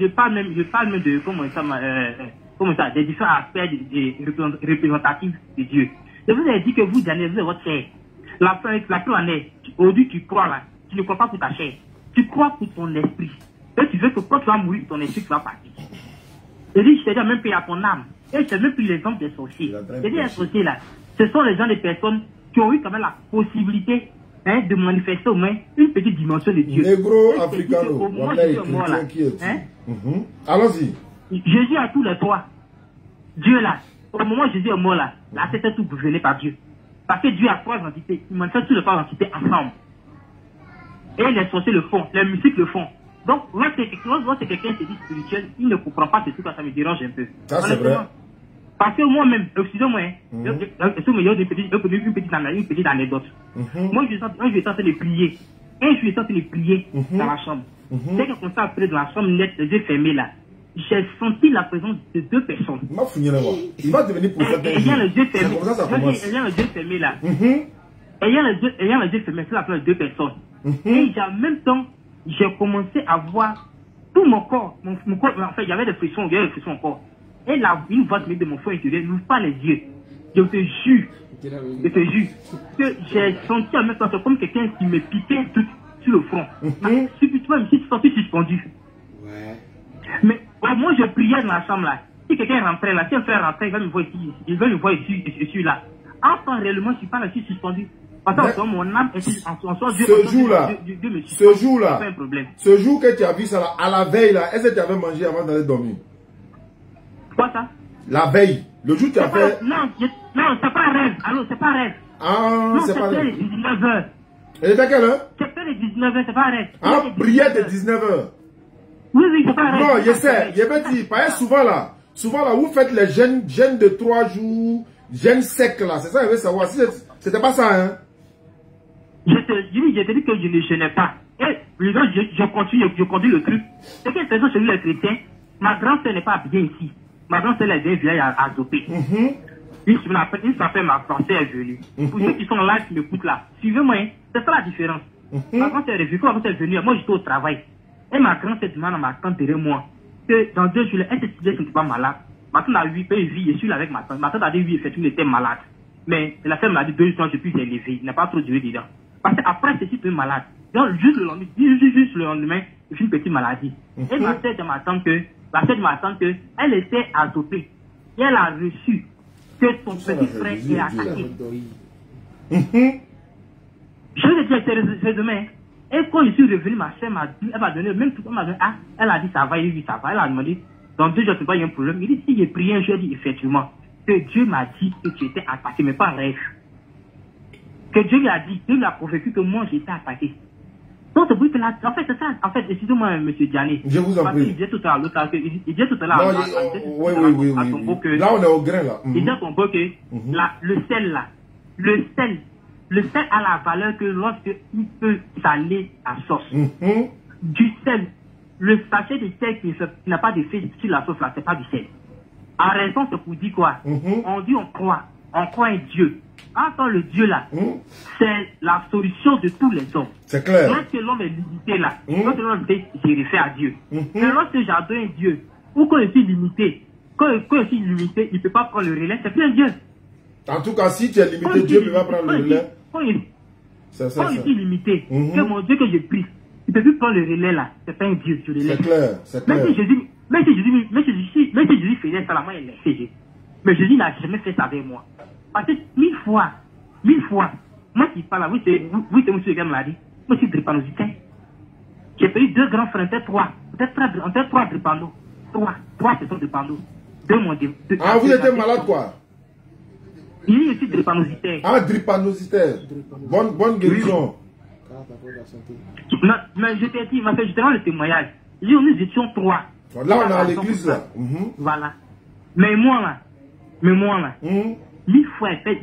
parle même de, comment ça, des différents aspects représentatifs de Dieu. Je vous ai dit que vous analysez votre chair. La plus en est, aujourd'hui tu crois là, tu ne crois pas pour ta chair. Tu crois pour ton esprit. Et tu veux que quand tu vas mourir, ton esprit va partir. Je dis, je t'ai dit même pris à ton âme. Et je t'ai même pris l'exemple des sorciers. Je dis, les sorciers là, ce sont les gens, des personnes qui ont eu quand même la possibilité de manifester au moins une petite dimension de Dieu. Négro, africano, voilà, allons-y. Jésus a tous les trois. Dieu là, au moment où Jésus est mort là, la tête est tout gouvernée par Dieu. Parce que Dieu a trois entités, il manifeste toutes les trois entités ensemble. Et les sorciers le font, les musiques le font. Donc, lorsque quelqu'un se dit spirituel, il ne comprend pas ce truc, ça me dérange un peu. Ça, c'est vrai. Parce que moi-même, excusez-moi, il y a une petite anecdote. Moi, je suis en train de prier. Et je suis en train de prier dans la chambre. Dès que comme ça, après, dans la chambre nette, les yeux fermés là, j'ai senti la présence de deux personnes. Il va devenir prophète. Ayant les yeux fermés. C'est comme ça commence. Ayant les yeux fermés là. Ayant les yeux fermés, c'est la présence de deux personnes. Et en même temps, j'ai commencé à voir tout mon corps. Mon corps, en fait, il y avait des frissons au corps. Et là, une voix de mon fond intérieur n'ouvre pas les yeux. Je te jure, que j'ai senti en même temps, c'est comme quelqu'un qui me piquait tout sur le front. Subitement, je me suis senti suspendu. Mais moi, je priais dans la chambre là. Si quelqu'un rentrait là, si un frère rentrait, il va me voir ici, ici là. En temps réellement, je suis pas là, je suis suspendu. Parce que mon âme est en soi Dieu. Ce jour que tu as vu ça là, à la veille là, est-ce que tu avais mangé avant d'aller dormir? Quoi ça? La veille. Le jour tu as fait. Non, c'est pas rêve. Allô, c'est pas rêve. Ah, non, c'est pas rêve. Les 19h. Et c'était quelle heure? C'était les 19h, c'est pas rêve. Ah, prière de 19h. Oui, c'est pas rêve. Non, je sais. Je vais dire, parce que souvent là, vous faites les jeûnes de 3 jours, jeûne sec là. C'est ça, je veux savoir. C'était pas ça, hein? Je te dis que je ne jeûnais pas. Et je continue le truc. C'est qu'une personne chez nous, les chrétiens, ma grand-sœur n'est pas bien ici. Ma grand-sœur est bien vieille à Zopé. Une s'appelle ma grand-sœur est venue. Pour ceux qui sont là, qui m'écoutent là, suivez-moi, c'est ça la différence. Ma grand-sœur est venue, quand ma grand-sœur est venue, moi j'étais au travail. Et ma grand-sœur demande à ma tante derrière moi que dans 2 jours, elle se disait pas malade. Ma tante a 8 pays, je suis là avec ma tante. Ma tante a dit oui, effectivement, elle était malade. Mais la femme m'a dit 2 jours, je puis élever. Il n'a pas trop duré dedans. Parce qu'après, c'est si malade. Donc, juste le lendemain, je suis une petite maladie. Et ma sœur de ma tante, elle était adoptée. Et elle a reçu que son petit frère est attaqué. Je lui ai dit, c'est demain. Et quand je suis revenu, ma soeur m'a dit, elle m'a donné, même tout le monde m'a dit, ah, elle a dit, ça va, oui, ça va. Elle a demandé, dans 2 jours, tu vois, il y a un problème. Il dit, si j'ai prié un jour, il dit, effectivement, que Dieu m'a dit que tu étais attaqué, mais pas un rêve. Que Dieu lui a dit, Dieu lui a prophétisé que moi, j'étais attaqué. Donc, c'est pour que là, en fait, c'est ça. En fait, excusez-moi, M. Diané. Je vous en prie. Il disait tout à l'heure, à son beau que. Là, on est au grain, là. Il dit à son beau que, le sel, là, le sel a la valeur que lorsque il peut saler la sauce. Du sel, le sachet de sel qui n'a pas d'effet sur la sauce, là, c'est pas du sel. En raison, c'est pour dire quoi? On dit on croit un Dieu. Attends, le Dieu là, c'est la solution de tous les hommes. C'est clair. Lorsque l'homme est limité là, lorsque l'homme est limité, je réfère à Dieu. Mais lorsque j'adore un Dieu, ou quand je suis limité, il ne peut pas prendre le relais, c'est plus un Dieu. En tout cas, si tu es limité, Dieu ne peut pas prendre le relais. Quand je suis limité, que mon Dieu que je prie, il ne peut plus prendre le relais là, c'est pas un Dieu sur le relais. C'est clair, c'est clair. Même si Jésus faisait ça, la main, il l'a fait. Mais Jésus n'a jamais fait ça avec moi. Parce que 1000 fois, moi qui parle là, oui, c'est monsieur qui me l'a dit, moi je suis drépanousitaire. J'ai payé 2 grands frères, peut-être 3 drépano. 3 personnes drépano. 2 mondes. Ah, vous étiez malade quoi? Il y a aussi drépanocytaire. Ah, drépanocytaire. Bonne guérison. Non, mais je t'ai dit, je te rends le témoignage. Nous étions 3. Là, on est à l'église, là. Voilà. Mais moi, là, 1000 fois il fait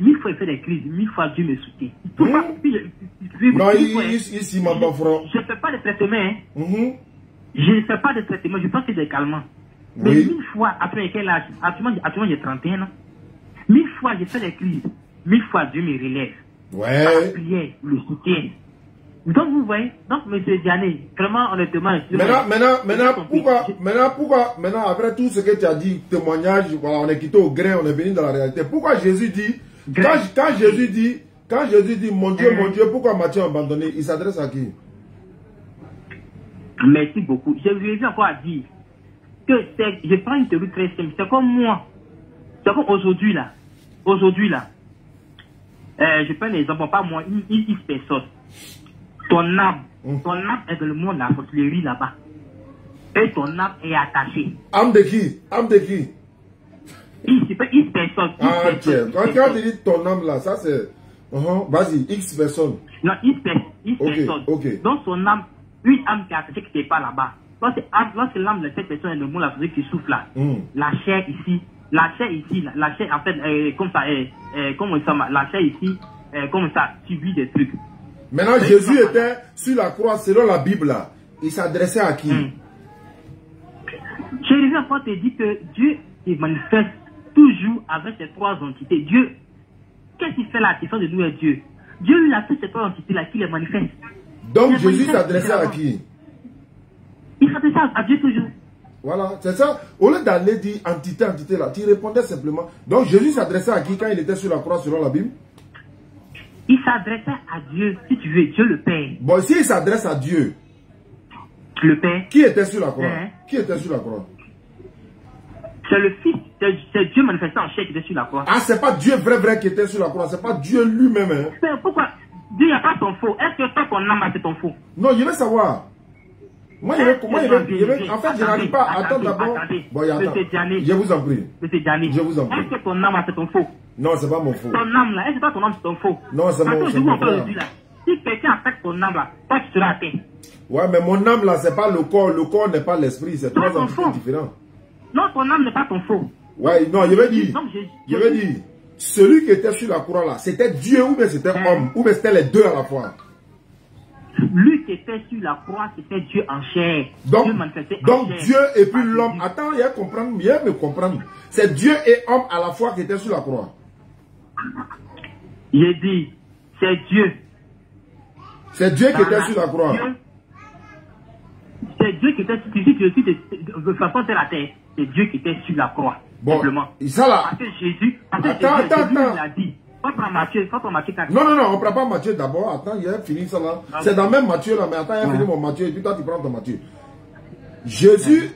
des crises, 1000 fois Dieu me soutient. Non, ici, ma bonne frère. Je ne fais pas de traitement. Hein. Je ne fais pas de traitement, je pense que c'est des calmants. Mais Oui. 1000 fois, après quel âge? Actuellement, j'ai 31 ans. 1000 fois, j'ai fait des crises. 1000 fois, Dieu me relève. Ouais. Par la prière, le soutien. Donc, vous voyez, donc, M. Diané, vraiment, honnêtement... Maintenant, après tout ce que tu as dit, témoignage, voilà, on est quitté au grain, on est venu dans la réalité. Pourquoi Jésus dit, quand Jésus dit, mon Dieu, pourquoi Matthieu a abandonné, il s'adresse à qui? Merci beaucoup. Je vous ai encore à dire que je prends une théorie très simple. C'est comme moi. C'est comme aujourd'hui là. Je prends l'exemple, pas moi, une personne. Ton âme est dans le monde de la sorcellerie là-bas. Et ton âme est attachée. Âme de qui? Âme de qui? Une personne. Ah, tiens. Quand tu dis ton âme là, ça c'est... Vas-y, X personne. Non, une personne. Ok. Donc son âme, une âme qui est attachée qui n'est pas là-bas. Lorsque l'âme de cette personne est dans le monde de la sorcellerie qui souffle là, la chair ici, la chair en fait, comme ça, la chair ici, comme ça, subit des trucs. Maintenant, Jésus était sur la croix, selon la Bible là. Il s'adressait à qui? Je reviens encore te dire que Dieu se manifeste toujours avec ces 3 entités. Dieu, qu'est-ce qu'il fait là? La question de nous est Dieu. Dieu lui a fait ces 3 entités là qui les manifeste. Donc Jésus s'adressait à qui? Il s'adressait à Dieu toujours. Voilà, c'est ça. Au lieu d'aller dire entité là, tu répondais simplement. Donc Jésus s'adressait à qui quand il était sur la croix selon la Bible? Il s'adressait à Dieu, si tu veux, Dieu le Père. Bon, s'il s'adresse à Dieu, le Père. Qui était sur la croix? Qui était sur la croix? C'est le Fils, c'est Dieu manifesté en chair qui était sur la croix. Ah, c'est pas Dieu vrai qui était sur la croix, c'est pas Dieu lui-même. Hein? Mais pourquoi Dieu n'a pas son faux? Est-ce que toi, ton âme, c'est ton faux? Non, je veux savoir. Moi, en fait, je n'arrive pas. Attends d'abord. Bon, je vous en prie. Monsieur Diané, je vous en prie. est-ce que ton âme, c'est ton faux? Non, c'est pas mon faux. Ton âme, là, est-ce que toi, ton âme, c'est ton faux? Non, c'est mon faux. Si quelqu'un attaque ton âme, là, toi, tu seras atteint. Ouais, mais mon âme, là, c'est pas le corps. Le corps n'est pas l'esprit. C'est 3 entités différents. Non, ton âme n'est pas ton faux. Ouais, non, je veux dire, celui qui était sur la croix, là, c'était Dieu ou bien c'était homme, ou bien c'était les deux à la fois. Lui qui était sur la croix, c'était Dieu en chair. Donc Dieu et puis l'homme. Attends, il y a me comprendre. C'est Dieu et homme à la fois qui étaient sur la croix. J'ai dit, c'est Dieu. C'est Dieu qui était sur la croix. C'est Dieu qui était de façon de la terre. C'est Dieu qui était sur la croix. Bon, simplement. Ça là. Parce que Jésus, attends. l'a dit. Pas Matthieu 4. Non, on prend pas Matthieu d'abord. Attends, il a fini ça là. C'est dans même Matthieu là, mais attends, il a fini mon Matthieu et puis toi tu prends ton Matthieu. Jésus,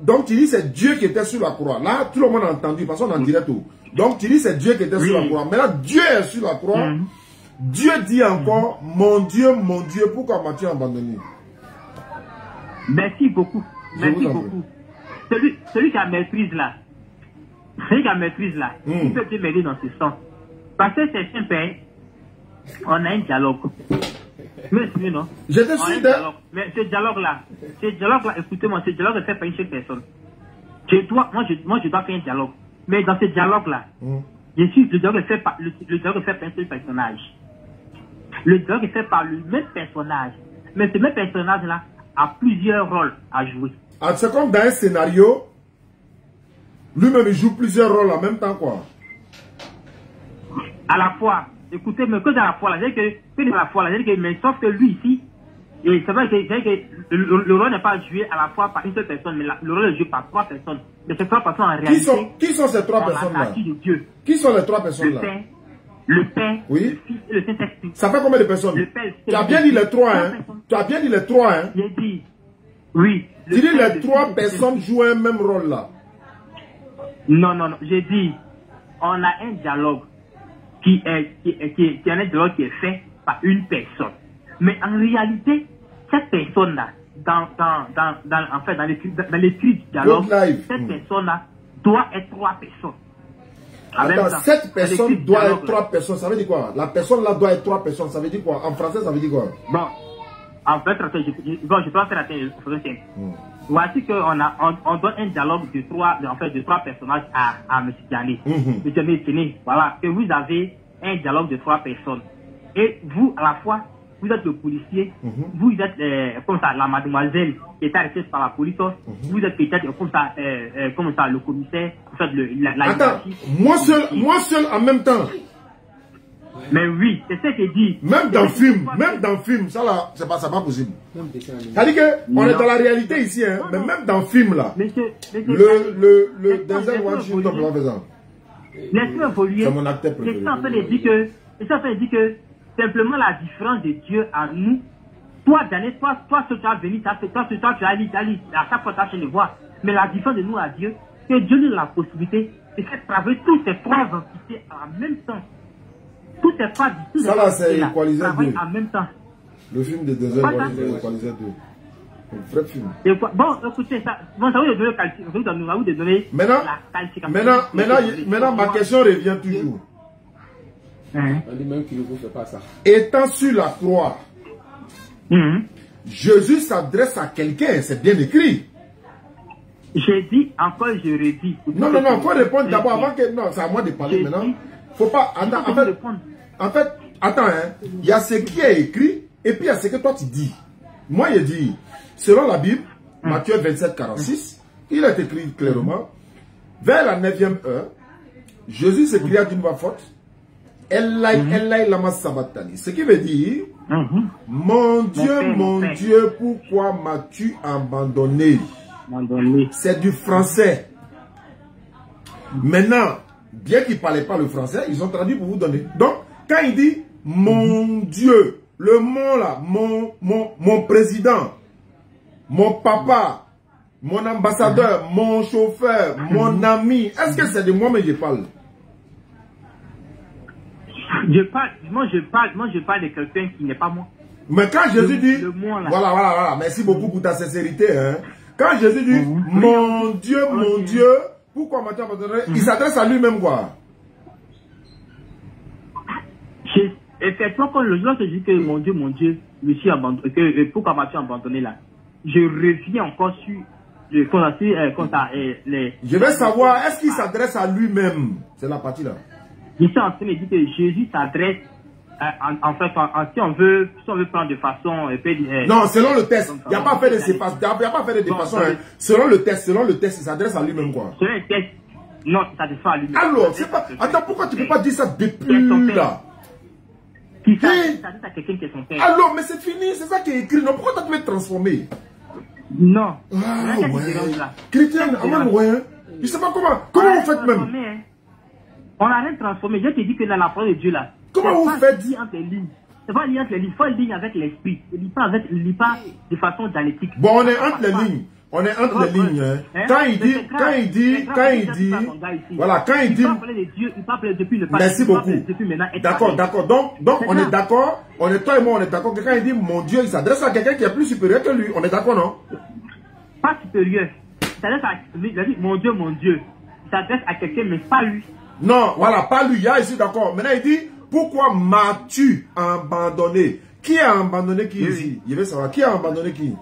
donc tu dis c'est Dieu qui était sur la croix. Là, tout le monde a entendu, parce qu'on en dirait tout. Donc tu dis c'est Dieu qui était sur la croix. Maintenant, Dieu est sur la croix. Dieu dit encore, mon Dieu, pourquoi Matthieu a abandonné? Merci beaucoup. Merci beaucoup. Celui qui a maîtrise là, il peut te m'aider dans ce sens. Parce que c'est simple, on a un dialogue. Mais non. J'étais sûr mais ce dialogue-là, écoutez-moi, ce dialogue est fait par une seule personne. Moi, je dois faire un dialogue. Mais dans ce dialogue-là, le dialogue est fait par un seul personnage. Le dialogue est fait par le même personnage. Mais ce même personnage-là a plusieurs rôles à jouer. Ah, c'est comme dans un scénario, lui-même il joue plusieurs rôles en même temps, quoi. À la fois, écoutez, mais que dans la foi, mais sauf que lui ici, et c'est vrai que le rôle n'est pas joué à la fois par une seule personne, mais le rôle est joué par 3 personnes. Mais ces 3 personnes en réalité, qui sont ces 3 personnes-là? Qui sont les 3 personnes-là? Le Père, oui. Le Fils et le Saint-Esprit. Ça fait combien de personnes? Tu as bien dit les 3, hein? Tu as bien dit les 3, hein? J'ai dit, oui. Tu dis les 3 personnes jouent un même rôle là? Non. J'ai dit, on a un dialogue qui est un dialogue qui est fait par une personne. Mais en réalité, cette personne-là, dans l'écrit du dialogue, cette personne-là doit être 3 personnes. Attends, 7 personnes doivent être 3 personnes. Ça veut dire quoi? La personne là doit être 3 personnes. Ça veut dire quoi? En français, ça veut dire quoi? Bon, en fait, je dois faire attention. Voici qu'on donne un dialogue de 3 personnages à M. Diané. M. Diané, voilà, que vous avez un dialogue de 3 personnes. Et vous, à la fois, vous êtes le policier, vous êtes comme ça, la mademoiselle qui est arrêtée par la police, vous êtes peut-être comme ça, le commissaire, Attends, moi seul en même temps. Mais oui, c'est ce que dit. Même dans le film, ça là, c'est pas possible. C'est-à-dire qu'on est dans la réalité ici, hein, mais même dans le film là, le Denzel Washington l'a fait ça. Laisse-moi évoluer. C'est mon acteur préféré. C'est ça en fait de dire que simplement la différence de Dieu à nous, toi, Daniel, toi, ce que tu as venu, toi, tu as dit, à chaque fois, tu as fait le voir. Mais la différence de nous à Dieu, que Dieu nous a la possibilité de faire travailler toutes ces 3 entités en même temps. Toutes ces 3 entités. Ça là, c'est équalisé en même temps. Le film de Denzel Washington, c'est équalisé 2. Un vrai film. Bon, écoutez, ça va vous donner la qualification. Maintenant, ma question revient toujours. On dit même qu'il ne vous fait pas ça. Étant sur la croix, Jésus s'adresse à quelqu'un, c'est bien écrit. J'ai dit, encore je redis. Non, il faut répondre d'abord avant que... Non, c'est à moi de parler maintenant. Faut pas... En fait, attends, hein. Il y a ce qui est écrit et puis il y a ce que toi tu dis. Moi, il dit, selon la Bible, Matthieu 27, 46, il est écrit clairement, vers la 9e heure, Jésus s'écria d'une voix forte, Elai lama sabachthani. Ce qui veut dire, mon Dieu, pourquoi m'as-tu abandonné? C'est du français. Maintenant, bien qu'ils ne parlaient pas le français, ils ont traduit pour vous donner. Donc, quand il dit mon Dieu, le mot là, mon président, mon papa, mon ambassadeur, mon chauffeur, mon ami, est-ce que c'est de moi que je parle? Moi je parle de quelqu'un qui n'est pas moi. Mais quand Jésus dit, voilà, merci beaucoup pour ta sincérité. Hein. Quand Jésus dit, mon Dieu, pourquoi m'as-tu abandonné? Il s'adresse à lui-même quoi? Effectivement, quand le jour que je dis que mon Dieu, je suis abandonné, pourquoi m'as-tu abandonné là? Je reviens encore sur les... Je veux savoir, est-ce qu'il s'adresse à lui-même? C'est la partie là. Je suis en train de dire que Jésus s'adresse, en fait, si on veut prendre de façon... non, selon le texte, il n'y a pas fait de façon. Selon le texte, il s'adresse à lui-même quoi. Selon le texte, non, il s'adresse à lui-même. Alors, c'est pas... Attends, pourquoi tu ne peux pas dire ça depuis là? Qui s'adresse à quelqu'un qui est son père. Alors, mais c'est fini, c'est ça qui est écrit. Non, pourquoi tu veux te transformer? Non. Ah ouais. Chrétien, je ne sais pas comment vous faites même. On n'a rien transformé. Je te dis que dans la parole de Dieu là. Comment vous faites? C'est pas lire entre les lignes. Il faut lire avec l'esprit. Il ne lit pas de façon dialectique. Bon, on est entre les lignes. On est entre les lignes. Hein. Quand il dit, voilà, quand il dit, merci beaucoup. D'accord. Donc, on est d'accord. Toi et moi, on est d'accord que quand il dit mon Dieu, il s'adresse à quelqu'un qui est plus supérieur que lui. On est d'accord, non? Pas supérieur. Il s'adresse à lui. Il a dit mon Dieu. Il s'adresse à quelqu'un, mais pas lui. Non, voilà, pas lui. Je suis d'accord. Maintenant, il dit, pourquoi m'as-tu abandonné? Qui a abandonné qui ici? Je veux savoir, qui a abandonné qui?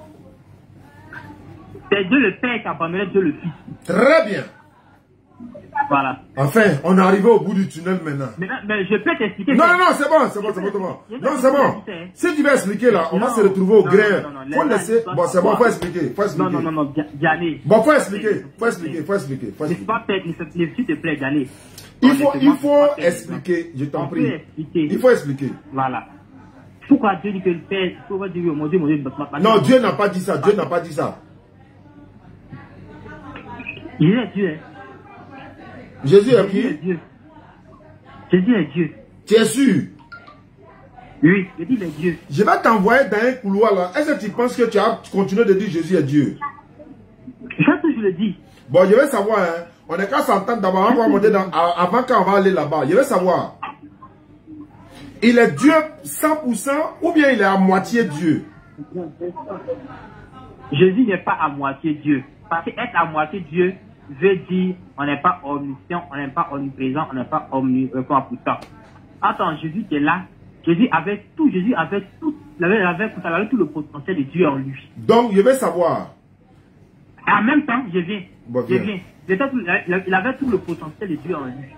C'est Dieu le Père qui a abandonné Dieu le Fils. Très bien. Voilà. Enfin, on est arrivé au bout du tunnel maintenant. Mais je peux t'expliquer. Non, c'est bon. Non, c'est bon. Si tu veux expliquer là, on va se retrouver au gré. Faut laisser. Bon, c'est bon, faut expliquer. Non, Diané. Bon, faut expliquer. C'est pas peut-être, s'il te plaît, Diané. Il faut expliquer, je t'en prie. Il faut expliquer. Voilà. Pourquoi Dieu dit que le Père, pourquoi Dieu dit mon Dieu, non, Dieu n'a pas dit ça. Il est Dieu. Jésus est qui? Jésus est Dieu. Tu es sûr? Oui, Jésus est Dieu. Je vais t'envoyer dans un couloir là. Est-ce que tu penses que tu as continué de dire Jésus est Dieu? Je le dis. Bon, je vais savoir, hein. On est qu'à s'entendre d'abord avant qu'on va aller là-bas. Je vais savoir. Il est Dieu 100% ou bien il est à moitié Dieu? Jésus n'est pas à moitié Dieu. Parce qu'être à moitié Dieu veut dire on n'est pas omniscient, on n'est pas omniprésent, on n'est pas omnipotent. Attends, Jésus était là. Jésus avait tout le potentiel de Dieu en lui. Donc, je vais savoir. Et en même temps, je viens. Bon, Il avait tout le potentiel de Dieu en lui.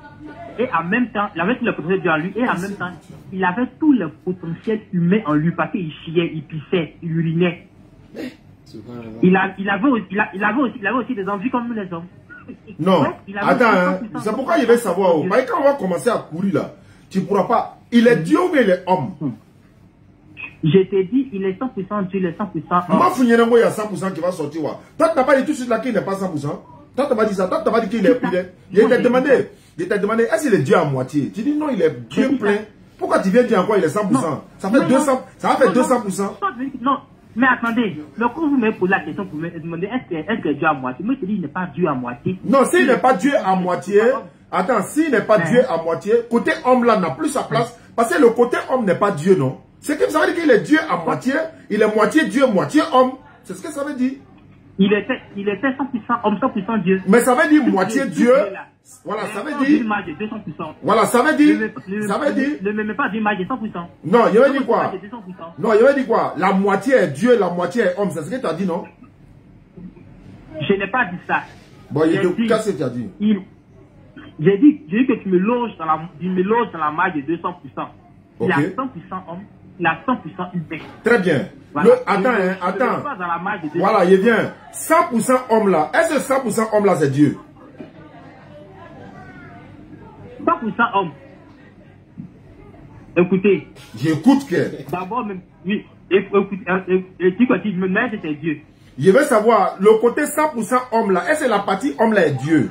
Et en même temps, il avait tout le potentiel de Dieu en lui. Et en même temps, il avait tout le potentiel humain en lui. Parce qu'il chiait, il pissait, il urinait. Il avait aussi des envies comme nous les hommes. Non, donc, attends, hein, c'est pourquoi je vais savoir. Mais quand on va commencer à courir là, tu ne pourras pas. Il est Dieu ou il est homme? Je t'ai dit, il est 100% Dieu, il est 100% homme. Moi, il y a 100% qui va sortir. Toi, tu n'as pas dit tout de suite là qu'il n'est pas 100%. Toi, tu n'as pas dit ça. Toi, tu n'as pas dit qu'il est. Il t'a demandé, est-ce qu'il est Dieu à moitié? Tu dis non, il est Dieu plein. Pourquoi tu viens dire encore il est 100%? Ça fait 200%. Ça va faire 200%. Non. Mais attendez, quand vous me posez la question pour me demander est-ce que Dieu à moitié, moi je te dis il n'est pas Dieu à moitié. Non, s'il n'est pas Dieu à moitié, attends, s'il n'est pas Dieu à moitié, côté homme là n'a plus sa place, parce que le côté homme n'est pas Dieu, non? C'est que ça veut dire qu'il est Dieu à moitié, il est moitié Dieu, moitié homme. C'est ce que ça veut dire. Il était 100% homme, 100% Dieu. Mais ça veut dire moitié Dieu. Voilà, ça veut dire. Voilà, ça veut dire. Ne me mets pas d'image de 100%. Non, il veut dire quoi? Non, il veut dire quoi? La moitié est Dieu, la moitié est homme. C'est ce que tu as dit, non? Je n'ai pas dit ça. Bon, qu'est-ce que tu as dit? J'ai dit que tu me loges dans la marge de 200%. Il a 100% homme, il a 100% humain. Très bien. Voilà. Attends. Voilà, il vient. 100% homme là. Est-ce que 100% homme là, c'est Dieu? 100% homme. Écoutez. J'écoute que. D'abord, oui. Écoutez, tu me mets que c'est Dieu. Je veux savoir, le côté 100% homme là, est-ce que la partie homme là est Dieu?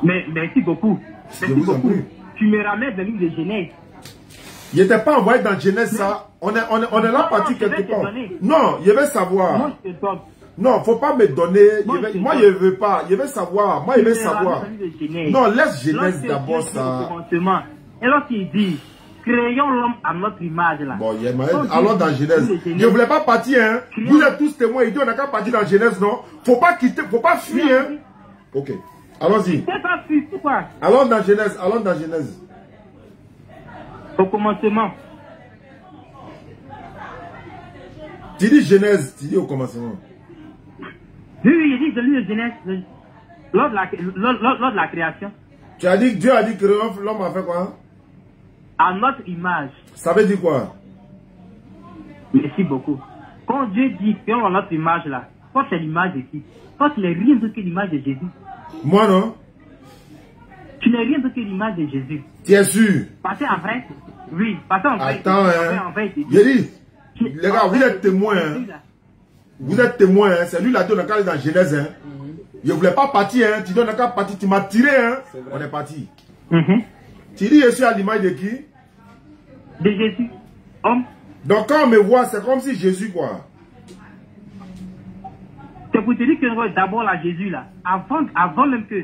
Mais merci beaucoup. Merci beaucoup. Tu me ramènes dans le livre de Genèse. Il n'était pas envoyé dans Genèse ça. On est là parti quelque part. Non, je veux savoir. Moi, je te donne. Non, il ne faut pas me donner. Moi, je ne veux pas. Je veux savoir. Moi, je veux savoir. Non, laisse Genèse d'abord ça. Et lorsqu'il dit, créons l'homme à notre image là. Bon, allons dans Genèse. Je ne voulais pas partir. Hein. Vous êtes tous témoins. Il dit, on n'a qu'à partir dans Genèse, non? Il ne faut pas quitter, il ne faut pas fuir. Hein. Ok. Allons-y. Allons dans Genèse. Allons dans Genèse. Au commencement. Tu dis Genèse, tu dis au commencement. Oui, il dit de lui de Genèse. Lors de la création. Tu as dit que Dieu a dit que l'homme a fait quoi? À notre image. Ça veut dire quoi? Merci beaucoup. Quand Dieu dit que à notre image là, quoi c'est l'image de qui? Toi tu n'es rien d'autre que l'image de Jésus. Moi non. Tu n'es rien d'autre que l'image de Jésus. Tu es sûr? Parce qu'en vrai, oui, parce qu'en vrai. Attends, j'ai dit, les gars, vous êtes témoins. Hein. Vous êtes témoins, hein. C'est lui là qui est dans Genèse. Hein. Je ne voulais pas partir, hein. Tu dis on n'a qu'à partir, tu m'as tiré, hein. On est parti. Tu dis je suis à l'image de qui? De Jésus. Homme. Donc quand on me voit, c'est comme si Jésus quoi. C'est pour te dire que d'abord là, Jésus là, avant même que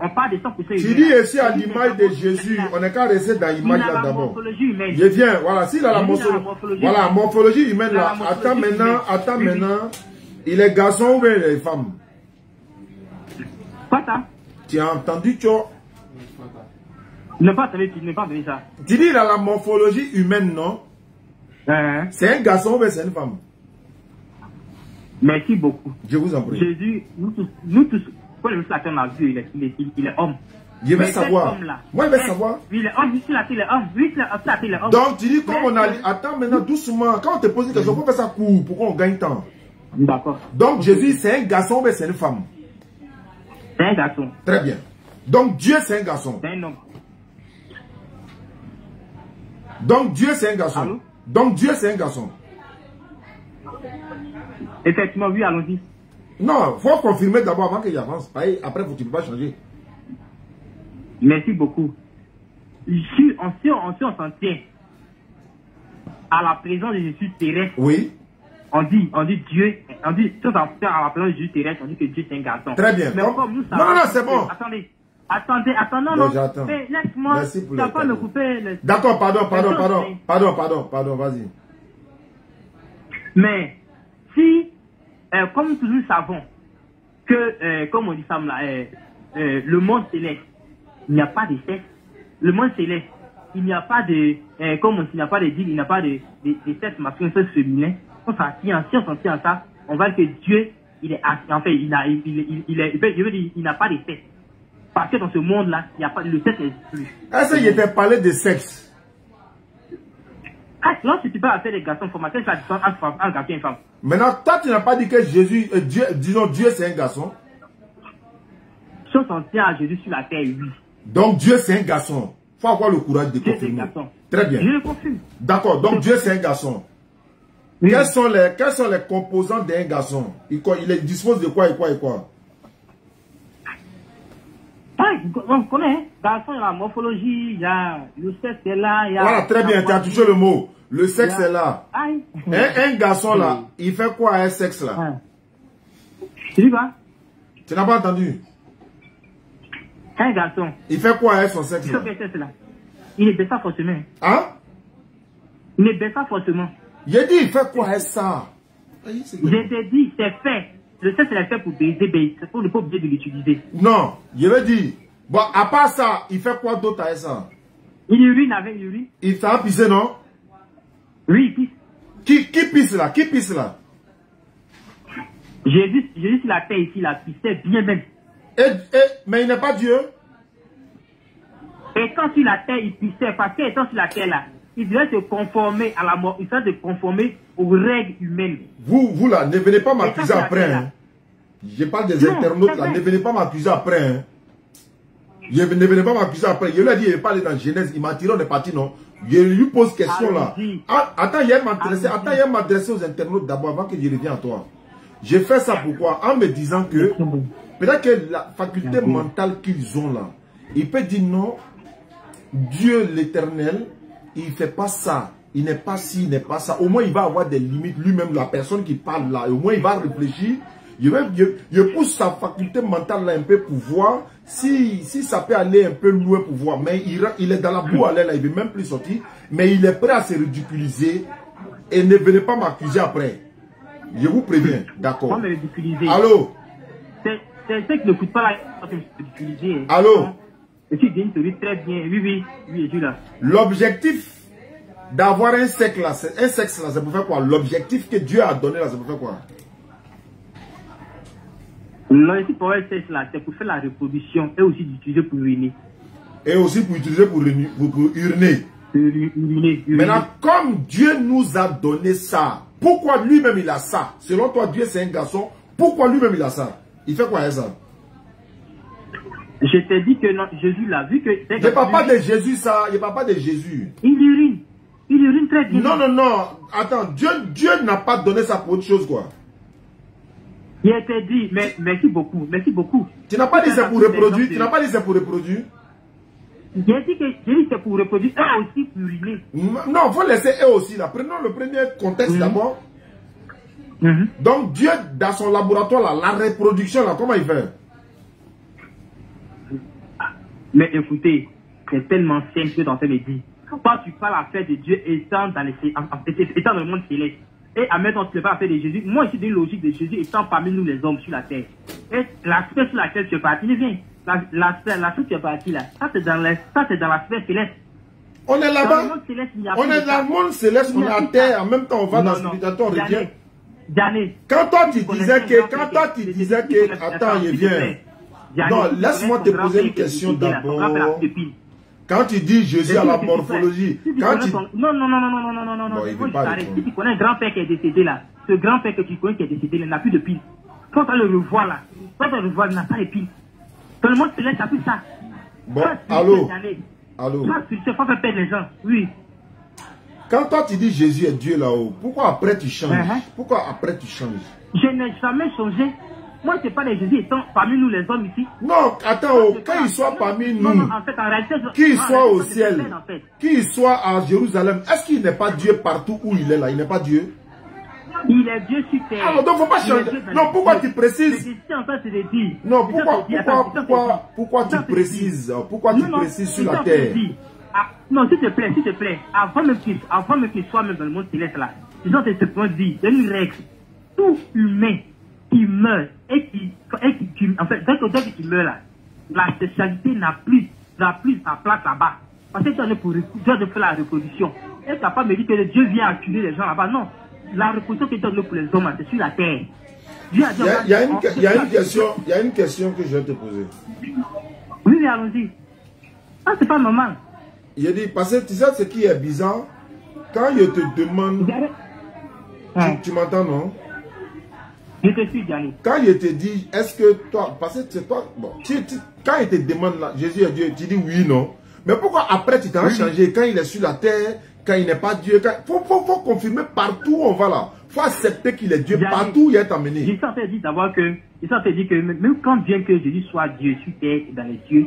on parle de 100%. Tu dis je suis à l'image de Jésus, on n'est qu'à rester dans l'image là d'abord. Je viens, voilà, s'il a la morphologie. Voilà, morphologie humaine là. Attends maintenant, il est garçon ou bien il est femme? Quoi ça? Tu as entendu, tu vois? Je n'ai pas entendu ça. Tu dis il a la morphologie humaine, non? C'est un garçon ou bien c'est une femme? Merci beaucoup. Je vous en prie. Jésus, nous tous, quand le Satan l'a vu, il est homme. Je vais savoir. Moi, je vais savoir. Oui, il est homme, il est homme. Oui, il est homme. Donc, tu dis, comme on a... Attends maintenant, doucement. Quand on te pose une question, pourquoi ça court? Pourquoi on gagne temps? D'accord. Donc, Jésus, c'est un garçon ou c'est une femme? C'est un garçon. Très bien. Donc, Dieu, c'est un garçon. C'est un homme. Donc, Dieu, c'est un garçon. Allô? Donc, Dieu, c'est un garçon. Effectivement, oui, allons-y. Non, il faut confirmer d'abord avant qu'il avance. Après, tu ne peux pas changer. Merci beaucoup. Si on s'en tient à la présence de Jésus terrestre, oui. On dit Dieu, on dit tout en fait à la présence de Jésus terrestre, on dit que Dieu c'est un garçon. Très bien. Mais comme nous savons, non, c'est bon. Attendez, non. Mais laisse-moi, tu vas pas me couper. D'accord, pardon, vas-y. Mais, si, comme nous savons, que, comme on dit ça là, le monde céleste, il n'y a pas de sexe. Le monde céleste, il n'y a pas de, comme on dit, il n'y a pas de deal, il n'y a pas de sexe masculin, sexe féminin. On s'en tient à ça, on va dire que Dieu, il est, en fait, il n'a pas de sexe. Parce que dans ce monde-là, il n'y a pas, le sexe n'existe plus. Est-ce qu'il était parlé de sexe? Lorsque tu peux faire des garçons, formatés, c'est la différence entre un garçon et une femme. Maintenant, toi, tu n'as pas dit que Jésus, Dieu c'est un garçon. Si on s'en tient à Jésus sur la terre, oui. Donc Dieu c'est un garçon. Il faut avoir le courage de confirmer. Très bien. Je le confirme. D'accord, donc Dieu c'est un garçon. Oui. Quels sont les composants d'un garçon? Il dispose de quoi et quoi et quoi? On connaît, hein? Garçon, il y a la morphologie, il y a le sexe est là. Il y a voilà, très bien, tu as touché le mot. Le sexe est là. Un garçon là, il fait quoi à un sexe là? Tu dis quoi? Tu n'as pas entendu? Un garçon. Il fait quoi avec son sexe là? Il ne baisse pas forcément. Hein? Il ne baisse pas forcément. J'ai dit, il fait quoi avec ça? Je t'ai dit, c'est fait. Le sexe est fait pour baiser, c'est pour ne pas oublier de l'utiliser. Non, je veux dire, bon, à part ça, il fait quoi d'autre avec ça? Il urine avec l'urine. Il t'a pissé, non? Oui, il pisse. Qui pisse là? Qui pisse là? J'ai vu sur la terre ici, la pissait bien même. Mais il n'est pas Dieu. Et quand sur la terre, il pissait, parce qu'étant sur la terre là, il devait se conformer à la mort, il devait se conformer aux règles humaines. Vous là, ne venez pas m'accuser après. Hein. Je parle des internautes là, ne venez pas m'accuser après. Hein. Ne venez pas m'accuser après. Je lui ai dit, il n'est pas allé dans Genèse, il m'a tiré, on est parti, non? Je lui pose question là. Attends, il y a m'adresser aux internautes d'abord avant que je revienne à toi. J'ai fait ça pourquoi? En me disant que peut-être que la faculté mentale qu'ils ont là, il peut dire non, Dieu l'éternel, il ne fait pas ça, il n'est pas ci, il n'est pas ça. Au moins, il va avoir des limites. Lui-même, la personne qui parle là, au moins, il va réfléchir. Je pousse sa faculté mentale là un peu pour voir si ça peut aller un peu loin pour voir. Mais il est dans la boue à l'air là, il ne veut même plus sortir. Mais il est prêt à se ridiculiser. Et ne venez pas m'accuser après. Je vous préviens, d'accord. Allô? C'est ce qui ne coûte pas la ridiculiser. Allô? Et tu viens de te dire très bien. Oui, je suis là. L'objectif d'avoir un sexe là, c'est pour faire quoi? L'objectif que Dieu a donné là, c'est pour faire quoi? L'objectif pour un sexe là, c'est pour faire la reproduction et aussi d'utiliser pour uriner. Et aussi pour utiliser pour uriner. Maintenant, comme Dieu nous a donné ça, pourquoi lui-même il a ça? Selon toi, Dieu c'est un garçon. Pourquoi lui-même il a ça? Il fait quoi avec ça? Je t'ai dit que non, Jésus l'a vu que... Je ne parle pas de Jésus ça, je ne parle pas de Jésus. Il urine très bien. Non, attends, Dieu n'a pas donné ça pour autre chose quoi. Il t'a dit, mais merci beaucoup. Tu n'as pas dit c'est pour reproduire, tu n'as pas dit c'est pour reproduire. J'ai dit que c'est pour reproduire, eux aussi pour uriner. Non, il faut laisser eux aussi là. Prenons le premier contexte d'abord. Donc Dieu, dans son laboratoire là, la reproduction là, comment il fait? Mais écoutez, c'est tellement simple que dans ce dit. Quand tu parles à faire de Dieu étant dans le monde céleste, et à mettre en place à faire de Jésus, moi je suis une logique de Jésus étant parmi nous les hommes sur la terre. Et l'aspect sur laquelle tu es parti, viens. L'aspect que tu es parti là, ça c'est dans l'aspect céleste. On est là-bas. On est dans le monde céleste, on est à terre, en même temps on va dans le spirituel, on revient. Quand toi tu disais que, attends, je viens. Non, laisse-moi te poser une question d'abord. Quand tu dis Jésus à la morphologie, quand tu... Non. Si tu connais un grand-père qui est décédé là, ce grand-père que tu connais qui est décédé là, il n'a plus de piles. Quand tu le revois là, il n'a pas de piles. Tout le monde se laisse à tout ça. Bon, allô? Tu ne pas faire perdre les gens, oui. Quand toi tu dis Jésus est Dieu là-haut, pourquoi après tu changes? Pourquoi après tu changes? Je n'ai jamais changé. Moi, je ne sais pas les Jésus étant parmi nous les hommes ici. Non, attends, qu'il soit parmi nous, en fait, en réalité, qu'il soit au ciel, qu'il soit à Jérusalem, est-ce qu'il n'est pas Dieu partout où il est là? Il n'est pas Dieu? Il est Dieu sur terre. Alors, donc, il ne faut pas changer. Non, pourquoi tu précises? Non, pourquoi tu précises? Pourquoi tu précises sur la terre? Non, s'il te plaît, avant même qu'il soit même dans le monde céleste là, disons que ce point dit, c'est une règle. Tout humain tu meurs, en fait, dès que tu meurs là, la sexualité n'a plus sa place là-bas. Parce que tu dois faire la reproduction. Est-ce que la femme me dit que Dieu vient accuser les gens là-bas? Non. La reproduction que tu donnes pour les hommes, c'est sur la terre. Il y a une question que je vais te poser. Oui, allons-y. Ah, c'est pas normal. Il a dit, parce que tu sais ce qui est bizarre, quand je te demande... Tu m'entends, non? Je te suis, Diane. Quand je te dis, est-ce que toi, parce que c'est toi, bon, quand il te demande là, Jésus est Dieu, tu dis oui, non. Mais pourquoi après tu t'en changé, quand il est sur la terre, quand il n'est pas Dieu, faut confirmer partout où on va là. Faut accepter qu'il est Dieu, Diane, partout où il est emmené. Jésus a dit d'abord que, même quand bien que Jésus soit Dieu sur terre et dans les cieux,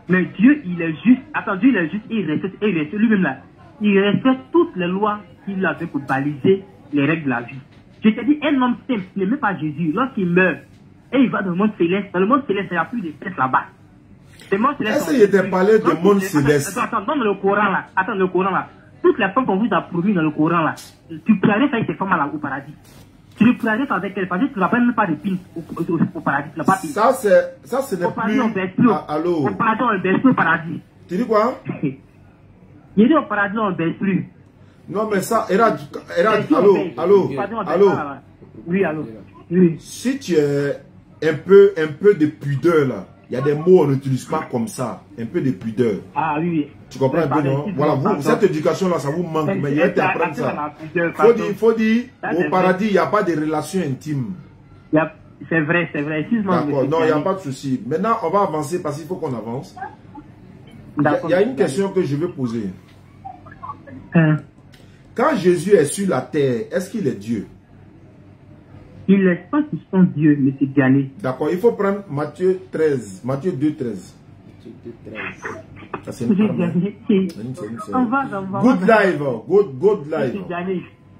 mais Dieu, il est juste, attends, Dieu, il est juste, il respecte lui-même là. Il respecte toutes les lois qu'il avait pour baliser les règles de la vie. Je te dis, un homme simple, qui n'aime pas Jésus, lorsqu'il meurt, et il va dans le monde céleste, dans le monde céleste, il n'y a plus de stress là-bas. Est-ce qu'il était parlé de monde céleste? Attends, dans le Coran là, toutes les femmes qu'on vous a promis dans le Coran là, tu pourrais faire avec ces femmes là au paradis. Tu ne pourrais faire avec elles, parce que tu ne vas même pas de pins au paradis. Ça, ce n'est plus... Allô? Au paradis, on ne baisse plus au paradis. Tu dis quoi? Il dit au paradis, on ne baisse plus. Non, mais ça, allô. Oui, allô. Oui. Si tu es un peu de pudeur là, il y a des mots on n'utilise pas comme ça, un peu de pudeur. Ah oui. Tu comprends un peu, non? Voilà, cette éducation là, ça vous manque, mais il y a qui apprendre ça. Faut dire, au paradis, il n'y a pas de relation intime. C'est vrai, excuse-moi. D'accord, non, il n'y a pas de souci. Maintenant, on va avancer parce qu'il faut qu'on avance. Il y a une question que je veux poser. Quand Jésus est sur la terre, est-ce qu'il est Dieu? Il n'est pas qu'ils sont Dieu, mais c'est Diané. D'accord, il faut prendre Matthieu 13, Matthieu 2, 13. Ça, c'est on va. Good live, good live.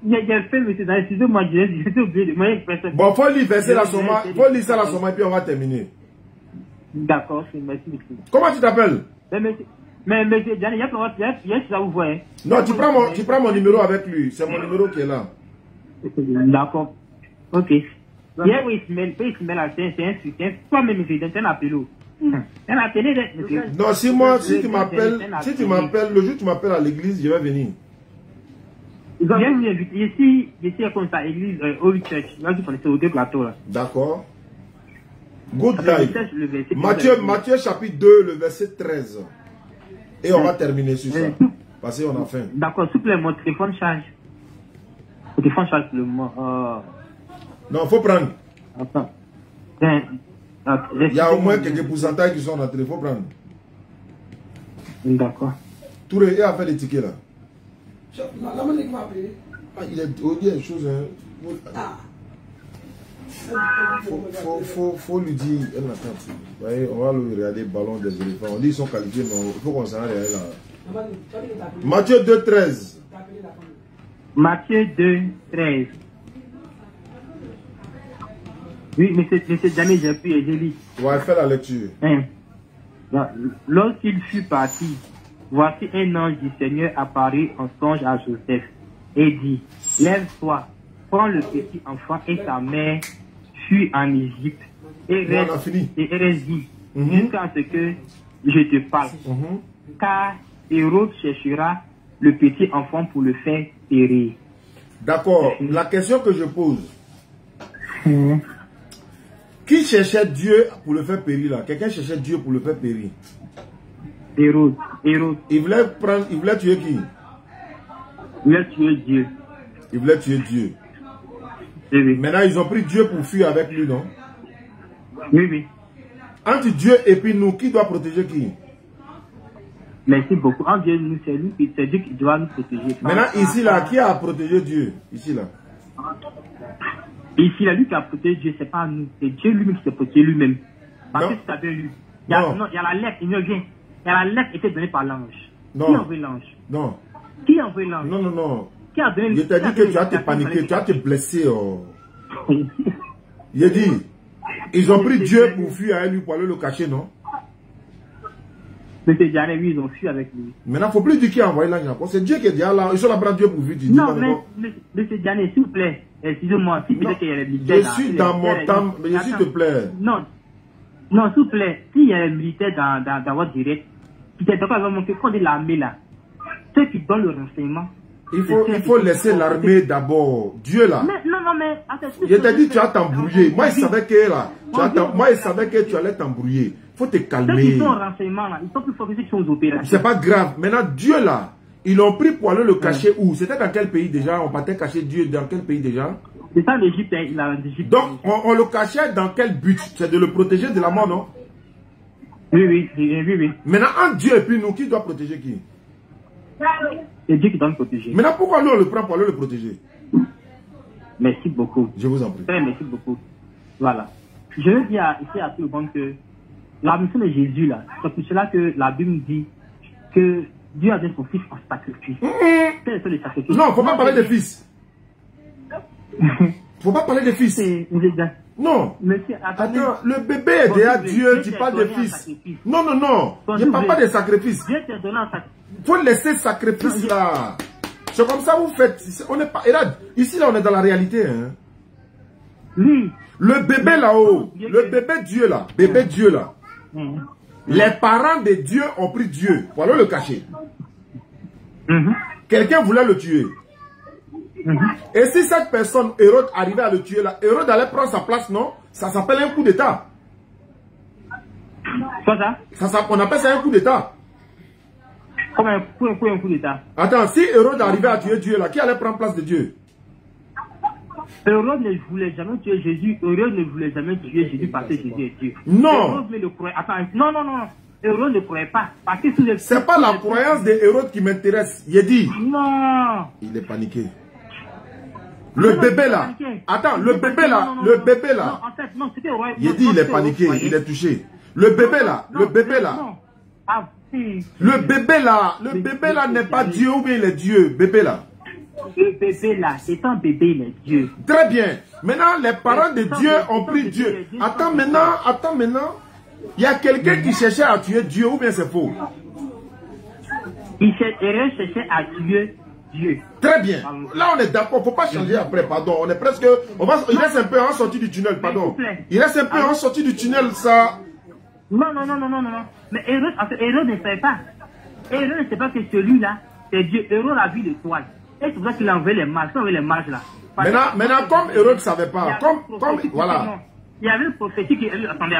Il y a fait, monsieur, excusez-moi, j'ai oublié de moyen expression. Bon, faut lire ça la somme et puis on va terminer. D'accord, merci, monsieur. Comment tu t'appelles? Mais monsieur Diané, il y a ça vous voyez. Non, tu prends mon numéro avec lui. C'est mon numéro qui est là. D'accord. Ok. Hier, oui, Ismaël a fait un soutien. Toi-même, monsieur, c'est un appel. Non, si tu m'appelles, le jour où tu m'appelles à l'église, je vais venir. Ici, comme ça, église, Holy Church. Là, tu connaissais au deux plateaux, là. D'accord. Good life. Matthieu chapitre 2, le verset 13. Et on va terminer sur ça. Parce qu'on a faim. D'accord, s'il vous plaît, mon téléphone charge. Mon téléphone charge pour le moment. Non, il faut prendre. Attends. Il y a au moins quelques pourcentages qui sont dans le téléphone. Il faut prendre. D'accord. Touré, et a fait les tickets là. La monnaie qui m'a appelé. Ah, il y a des choses. Faut lui dire. Vous voyez, on va lui regarder le ballon des éléphants. On dit qu'ils sont qualifiés, mais il faut qu'on s'en aille là. Matthieu 2, 13. Matthieu 2, 13. Oui, mais c'est jamais j'ai pu et j'ai lu. Ouais, fais la lecture. Lorsqu'il fut parti, voici un ange du Seigneur apparut en songe à Joseph et dit, lève-toi, prends le petit enfant et sa mère, fuis en Égypte et reste jusqu'à ce que je te parle. Car Hérode cherchera le petit enfant pour le faire périr. D'accord. La question que je pose. Qui cherchait Dieu pour le faire périr là? Quelqu'un cherchait Dieu pour le faire périr. Hérode. Il voulait tuer qui? Il voulait tuer Dieu. Il voulait tuer Dieu. Oui. Maintenant, ils ont pris Dieu pour fuir avec lui, non? Oui. Entre Dieu et puis nous, qui doit protéger qui? Merci beaucoup. En Dieu, nous, c'est Dieu qui doit nous protéger. Maintenant, ici, là, qui a protégé Dieu? Ici, là. Ici, là, lui qui a protégé Dieu, c'est pas nous. C'est Dieu lui-même qui s'est protégé lui-même. Parce que tu avais lu. Il y a la lettre, il ne vient. La lettre était donnée par l'ange. Non. Qui a envoyé l'ange? Non. Qui a envoyé l'ange? Non. Qui a donné? Je t'ai dit que tu as te paniquer, tu as te blesser. J'ai dit, ils ont pris Dieu pour fuir avec lui, pour aller le cacher, non? Monsieur Diané, oui, ils ont fui avec lui. Maintenant, il ne faut plus dire qui a envoyé l'ange. C'est Dieu qui est déjà là. Ils sont là pour Dieu pour fuir. Non, mais monsieur Diané, s'il vous plaît. excusez-moi, si peut-être qu'il y a les militaires... Je suis dans mon temps, mais s'il te plaît. Non, non, s'il vous plaît, s'il y a les militaires dans votre direct, qui t'es d'accord avec moi que quand on dit l'armée là, ceux qui donnent le renseignement... Il faut laisser l'armée d'abord. Dieu là. Mais, non, mais... Attends, je t'ai dit, tu as t'embrouillé. Moi, il savait que là... Moi, il savait que tu allais t'embrouiller. Il faut te calmer. Ceux qui sont au renseignement là, ils sont plus forts que ceux qui sont aux opérations. C'est pas grave. Maintenant, Dieu là, ils l'ont pris pour aller le cacher où? C'était dans quel pays déjà? On partait cacher Dieu dans quel pays déjà? C'est ça l'Égypte, il a l'Égypte. Donc, on le cachait dans quel but? C'est de le protéger de la mort, non? Oui. Maintenant, entre Dieu et puis nous, qui doit protéger qui? C'est Dieu qui doit le protéger. Maintenant, pourquoi nous on le prend pour aller le protéger? Merci beaucoup. Je vous en prie. Merci beaucoup. Voilà. Je veux dire ici à tout le monde que la mission de Jésus, là, c'est pour cela que la Bible dit que Dieu a donné son fils en sacrifice. Quel est le sacrifice? Non, il ne faut pas parler de fils. Il ne faut pas parler de fils. Non. Monsieur, attends, le bébé est déjà Dieu, tu parles de fils. Non. Je ne parle pas de sacrifice. Dieu t'a donné un sacrifice. Il faut laisser sacrifice là. C'est comme ça vous faites. On n'est pas. Ici là, on est dans la réalité. Hein. Oui. Le bébé là-haut, le bébé Dieu là, les parents de Dieu ont pris Dieu pour aller le cacher. Quelqu'un voulait le tuer. Et si cette personne, Hérode, arrivait à le tuer là, Hérode allait prendre sa place, non? Ça s'appelle un coup d'état. Quoi ça? On appelle ça un coup d'état. Comme un coup d'état. Attends, si Hérode arrivait à tuer Dieu là, qui allait prendre place de Dieu? Hérode ne voulait jamais tuer Jésus. Hérode ne voulait jamais tuer Jésus parce que Jésus est Dieu. Non. Hérode ne le croyait. Attends, non. Hérode ne croyait pas. Parce que c'est pas la croyance de Hérode qui m'intéresse. Il dit. Non. Il est paniqué. Le bébé là. Attends, le bébé là. Non, en fait, non, c'était vrai. Il dit, il est paniqué, il est touché. Le bébé là. Le bébé là n'est pas Dieu ou bien il est Dieu. Bébé là. Le bébé là, c'est un bébé, il est Dieu. Très bien. Maintenant, les parents de Dieu ont pris Dieu. Attends maintenant. Il y a quelqu'un qui cherchait à tuer Dieu ou bien c'est faux? Il cherchait à tuer Dieu. Très bien. Là, on est d'accord. Il ne faut pas changer après, pardon. On est presque... il reste un peu en sortie du tunnel, pardon. Il reste un peu en sortie du tunnel, ça... Non. Mais Hérode ne savait pas. Hérode ne sait pas que celui-là, c'est Dieu. Hérode a vu l'étoile. Et c'est pour ça qu'il a envoyé les mages, là. Maintenant, comme Hérode ne savait pas, voilà. Il y avait une prophétie qui... Attendez.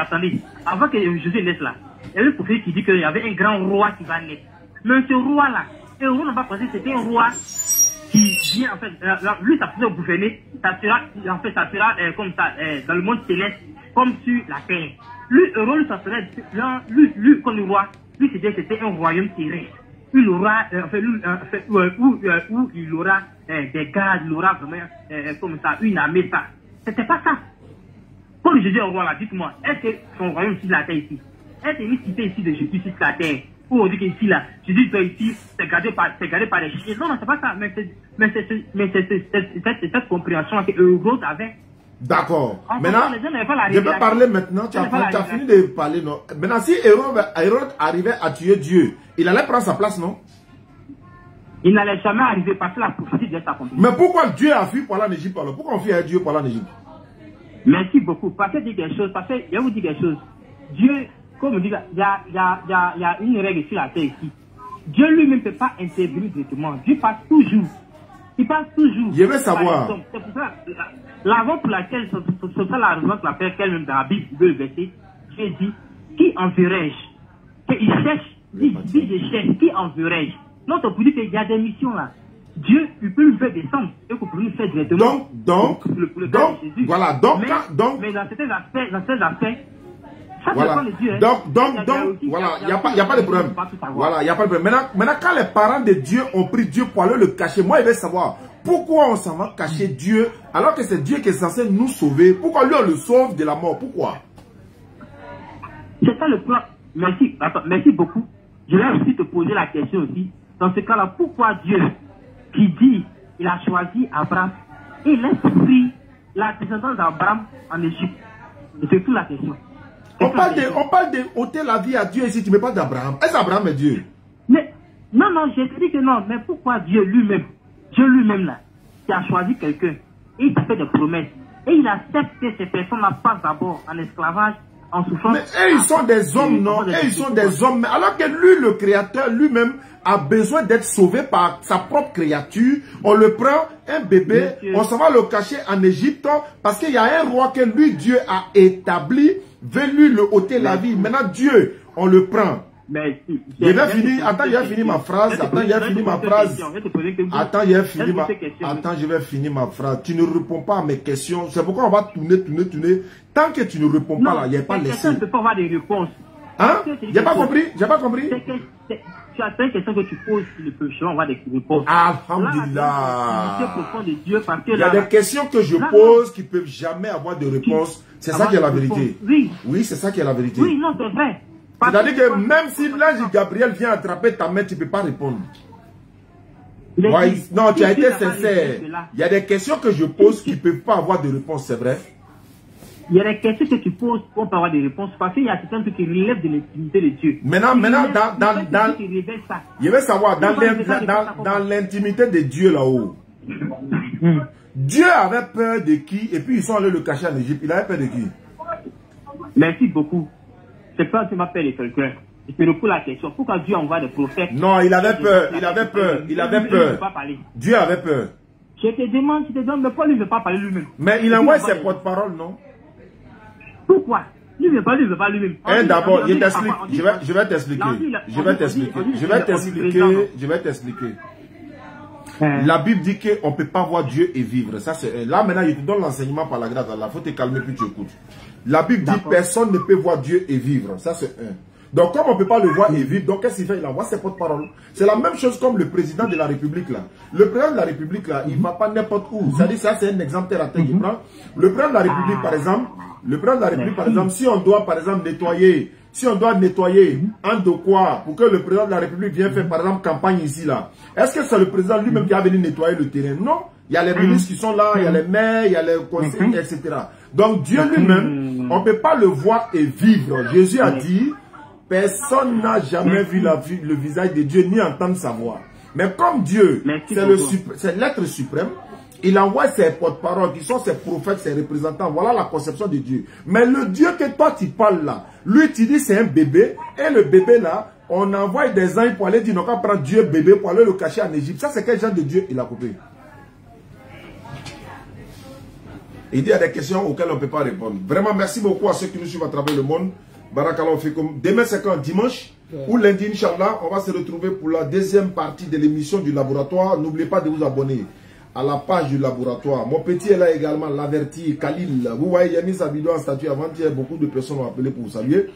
Avant que Jésus naisse là, il y avait une prophétie qui dit qu'il y avait un grand roi qui va naître. Mais ce roi-là, Hérode n'a pas pensé que c'était un roi qui vient, en fait, lui, ça peut gouverner, ça sera comme ça, dans le monde céleste, comme sur la terre. Lui, Hérode, ça serait, lui, comme le roi, lui, c'était un royaume terrestre. Où il aura, où il aura des gardes, il aura vraiment, comme ça, une armée, ça. C'était pas ça. Quand Jésus est roi là, dites-moi, est-ce que son royaume ici, la terre ici? Est-ce qu'il y a une cité ici de Jésus sur la terre? Où on dit qu'ici, là, Jésus est ici, c'est gardé par les chiens. Non, c'est pas ça. Mais c'est cette compréhension que Hérode avait. D'accord. Maintenant, je peux parler maintenant. Tu as fini de parler, non? Maintenant, si Hérode arrivait à tuer Dieu, il allait prendre sa place, non? Il n'allait jamais arriver parce que la prophétie devait s'accomplir. Mais pourquoi Dieu a fui pour aller en Égypte alors? Pourquoi on fuit à Dieu pour aller en Égypte? Merci beaucoup. Parce que je vais vous dire quelque chose. Dieu, comme on dit, il y a une règle sur la terre ici. Dieu lui-même ne peut pas intervenir directement. Dieu passe toujours. Il passe toujours. Je veux savoir. C'est pour ça, la raison pour laquelle, c'est ça la raison pour laquelle même dans la Bible, le verset, Dieu dit, qui enverrai-je? Il cherche, je cherche, qui enverrai-je? Non, c'est pour dire qu'il y a des missions là. Dieu, il peut nous faire descendre et qu'on peut nous faire directement. Donc, voilà, mais dans certains aspects, ça voilà. dépend de Dieu. Voilà, il n'y a pas de problème. Voilà, il n'y a pas de problème. Maintenant, quand les parents de Dieu ont pris Dieu pour aller le cacher, moi, je vais savoir pourquoi on s'en va cacher Dieu alors que c'est Dieu qui est censé nous sauver. Pourquoi lui, on le sauve de la mort? Pourquoi? C'est ça le plan. Merci beaucoup. Je vais aussi te poser la question aussi. Dans ce cas-là, pourquoi Dieu qui dit il a choisi Abraham et laisse pris la descendance d'Abraham en Égypte? C'est toute la question. On parle de ôter la vie à Dieu ici, tu me parles d'Abraham. Est-ce qu'Abraham est Dieu? Mais non, je te dis que non. Mais pourquoi Dieu lui-même là, qui a choisi quelqu'un et il t'a fait des promesses. Et il accepte que ces personnes-là passent d'abord en esclavage, en souffrance. Mais eux, ils sont des hommes, non? Eux, ils sont des hommes. Mais alors que lui, le créateur, lui-même, a besoin d'être sauvé par sa propre créature. On le prend, un bébé, on s'en va le cacher en Égypte parce qu'il y a un roi que lui, Dieu a établi, veut lui le ôter la vie. Maintenant, Dieu, on le prend. Mais si, Je vais finir, attends, je vais finir ma phrase. Attends, je vais finir ma phrase. Attends, je vais finir ma phrase. Tu ne réponds pas à mes questions. C'est pourquoi on va tourner. Tant que tu ne réponds pas là, il n'y a pas laissé. Tu ne peux pas avoir des réponses. Hein? J'ai pas compris. J'ai pas compris. Tu as une question que tu poses sur le péché, on va des réponses. Alhamdulillah. Il y a des questions que je pose qui ne peuvent jamais avoir de réponse. C'est ça qui est la vérité. Oui, c'est ça qui est la vérité. Oui, non, c'est vrai. C'est-à-dire que même si l'ange Gabriel vient attraper ta main, tu ne peux pas répondre. Ouais, non, tu as été sincère. Il y a des questions que je pose qui ne peuvent pas avoir de réponse, c'est vrai. Il y a des questions que tu poses pour pas avoir des réponses parce qu'il y a certains trucs qui relèvent de l'intimité de Dieu. Maintenant, je veux savoir, dans l'intimité de Dieu là-haut, Dieu avait peur de qui? Et puis ils sont allés le cacher en Égypte. Il avait peur de qui? Merci beaucoup. C'est pas tu m'appelles de quelqu'un. Je te repose la question. Pourquoi Dieu envoie des prophètes? Non, il avait peur. Il avait peur. Dieu avait peur. Je te demande, mais pourquoi lui ne veut pas parler lui-même? Mais il envoie ses porte-paroles, non? Pourquoi? Lui ne veut pas lui-même. D'abord, je t'explique. Je vais t'expliquer. La Bible dit qu'on ne peut pas voir Dieu et vivre. Ça, c'est là, maintenant, je te donne l'enseignement par la grâce d'Allah. Il faut te calmer puis tu écoutes. La Bible dit personne ne peut voir Dieu et vivre. Ça, c'est un. Donc, comme on ne peut pas le voir et vivre, donc qu'est-ce qu'il fait? Il envoie ses porte-paroles. C'est la même chose comme le président de la République, là. Le président de la République, là, il ne va pas n'importe où. C'est-à-dire, ça, c'est un exemple terre à terre qu'il prend. Le président de la République, par exemple, si on doit, par exemple, nettoyer en de quoi pour que le président de la République vienne faire, par exemple, campagne ici, là. Est-ce que c'est le président lui-même qui a venu nettoyer le terrain? Non. Il y a les ministres qui sont là, il y a les maires, il y a les conseillers, etc. Donc, Dieu lui-même, on ne peut pas le voir et vivre. Jésus a dit, personne n'a jamais vu le visage de Dieu, ni entendu sa voix. Mais comme Dieu, c'est l'être suprême, il envoie ses porte-paroles, qui sont ses prophètes, ses représentants. Voilà la conception de Dieu. Mais le Dieu que toi tu parles là, lui tu dis c'est un bébé, et le bébé là, on envoie des anges pour aller dire, non, qu'à prendre Dieu bébé pour aller le cacher en Égypte. Ça c'est quel genre de Dieu il a coupé? Il dit il y a des questions auxquelles on ne peut pas répondre. Vraiment, merci beaucoup à ceux qui nous suivent à travers le monde. Barakallahu fikum. Demain, c'est quand? Dimanche ou lundi, Inch'Allah, on va se retrouver pour la deuxième partie de l'émission du laboratoire. N'oubliez pas de vous abonner à la page du laboratoire. Mon petit est là également, l'averti, Khalil. Vous voyez, il a mis sa vidéo en statut avant-hier. Beaucoup de personnes ont appelé pour vous saluer.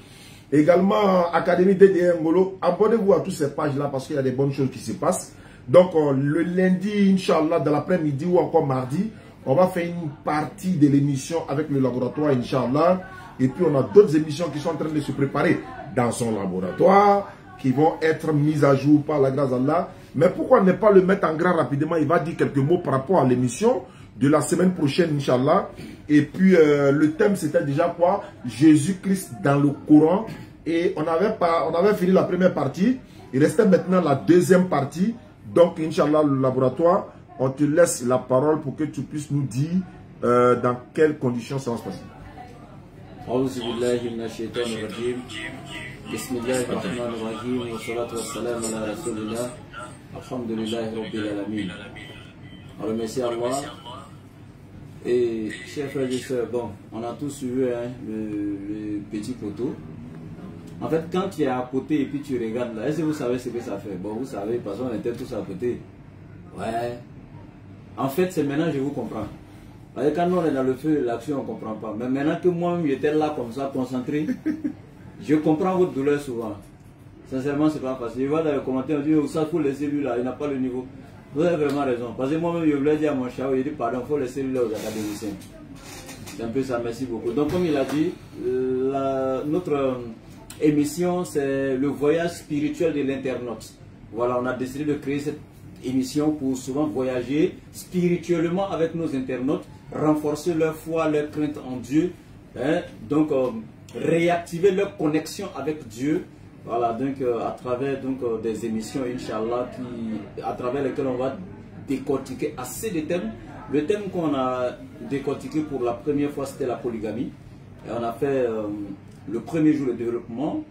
Également, Académie DDR Ngolo. Abonnez-vous à toutes ces pages-là parce qu'il y a des bonnes choses qui se passent. Donc, le lundi, Inch'Allah, dans l'après-midi ou encore mardi, on va faire une partie de l'émission avec le laboratoire, Inch'Allah. Et puis, on a d'autres émissions qui sont en train de se préparer dans son laboratoire, qui vont être mises à jour par la grâce d'Allah. Mais pourquoi ne pas le mettre en grand rapidement? Il va dire quelques mots par rapport à l'émission de la semaine prochaine, Inch'Allah. Et puis, le thème, c'était déjà quoi? Jésus-Christ dans le Coran. Et on avait fini la première partie. Il restait maintenant la deuxième partie. Donc, Inch'Allah, le laboratoire, on te laisse la parole pour que tu puisses nous dire dans quelles conditions ça va se passer. أعوذ بالله من الشيطان الرجيم بسم الله الرحمن الرحيم والصلاة والسلام على رسول الله الحمد لله رب العالمين. On remercie Allah. Et chers frères et sœurs, bon, on a tous suivi le petit poteau. En fait, quand tu es à côté et puis tu regardes là, est-ce que vous savez ce que ça fait? Bon, vous savez, parce qu'on était tous à côté. Ouais. En fait, c'est maintenant que je vous comprends. Parce que quand on est dans le feu de l'action, on ne comprend pas. Mais maintenant que moi-même j'étais là comme ça, concentré, je comprends votre douleur souvent. Sincèrement, c'est pas facile. Je vois dans les commentaires, on dit, oh, ça, il faut laisser lui là, il n'a pas le niveau. Vous avez vraiment raison. Parce que moi-même, je voulais dire à mon chat, il dit, pardon, il faut laisser lui là aux académiciens. C'est un peu ça, merci beaucoup. Donc, comme il a dit, notre émission, c'est le voyage spirituel de l'internaute. Voilà, on a décidé de créer cette émission pour souvent voyager spirituellement avec nos internautes, renforcer leur foi, leur crainte en Dieu, hein, donc réactiver leur connexion avec Dieu. Voilà, donc à travers des émissions, Inch'Allah, à travers lesquelles on va décortiquer assez de thèmes Le thème qu'on a décortiqué pour la première fois, c'était la polygamie. Et on a fait le premier jour le développement.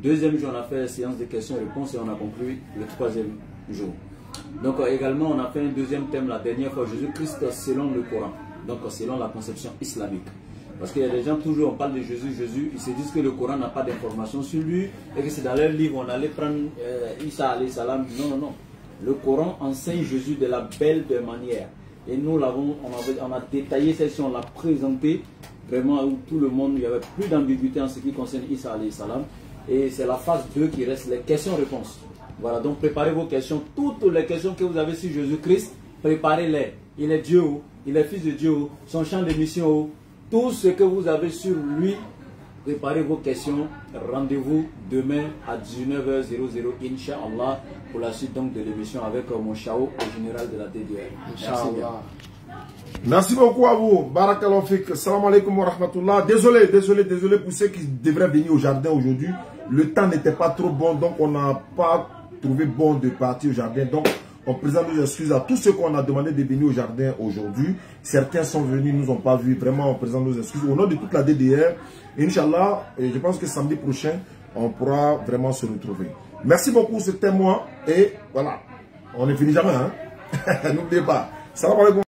Deuxième jour, on a fait séance de questions-réponses et on a conclu le troisième jour. Donc également, on a fait un deuxième thème la dernière fois, Jésus-Christ selon le Coran. Donc selon la conception islamique. Parce qu'il y a des gens, toujours on parle de Jésus, ils se disent que le Coran n'a pas d'informations sur lui et que c'est dans leur livre, on allait prendre Isa alayhi salam. Non, non, non. Le Coran enseigne Jésus de la belle des manières. Et nous l'avons, on a détaillé celle-ci, on l'a présenté vraiment où tout le monde, il n'y avait plus d'ambiguïté en ce qui concerne Isa alayhi salam. Et c'est la phase 2 qui reste, les questions-réponses. Voilà, donc préparez vos questions. Toutes les questions que vous avez sur Jésus-Christ, préparez-les. Il est Dieu, il est Fils de Dieu, son champ de mission, tout ce que vous avez sur lui, préparez vos questions. Rendez-vous demain à 19h00, Inch'Allah, pour la suite donc de l'émission avec mon chao, le général de la DDR. Inch'Allah. Merci beaucoup à vous. Barakallahu fik. Salam alaikum wa rahmatullah. Désolé pour ceux qui devraient venir au jardin aujourd'hui. Le temps n'était pas trop bon, donc on n'a pas trouvé bon de partir au jardin. Donc, on présente nos excuses à tous ceux qu'on a demandé de venir au jardin aujourd'hui. Certains sont venus, nous ont pas vus. Vraiment, on présente nos excuses. Au nom de toute la DDR, Inch'Allah, je pense que samedi prochain, on pourra vraiment se retrouver. Merci beaucoup, c'était moi. Et voilà, on ne finit jamais. Hein? N'oubliez pas. Salam alaikum.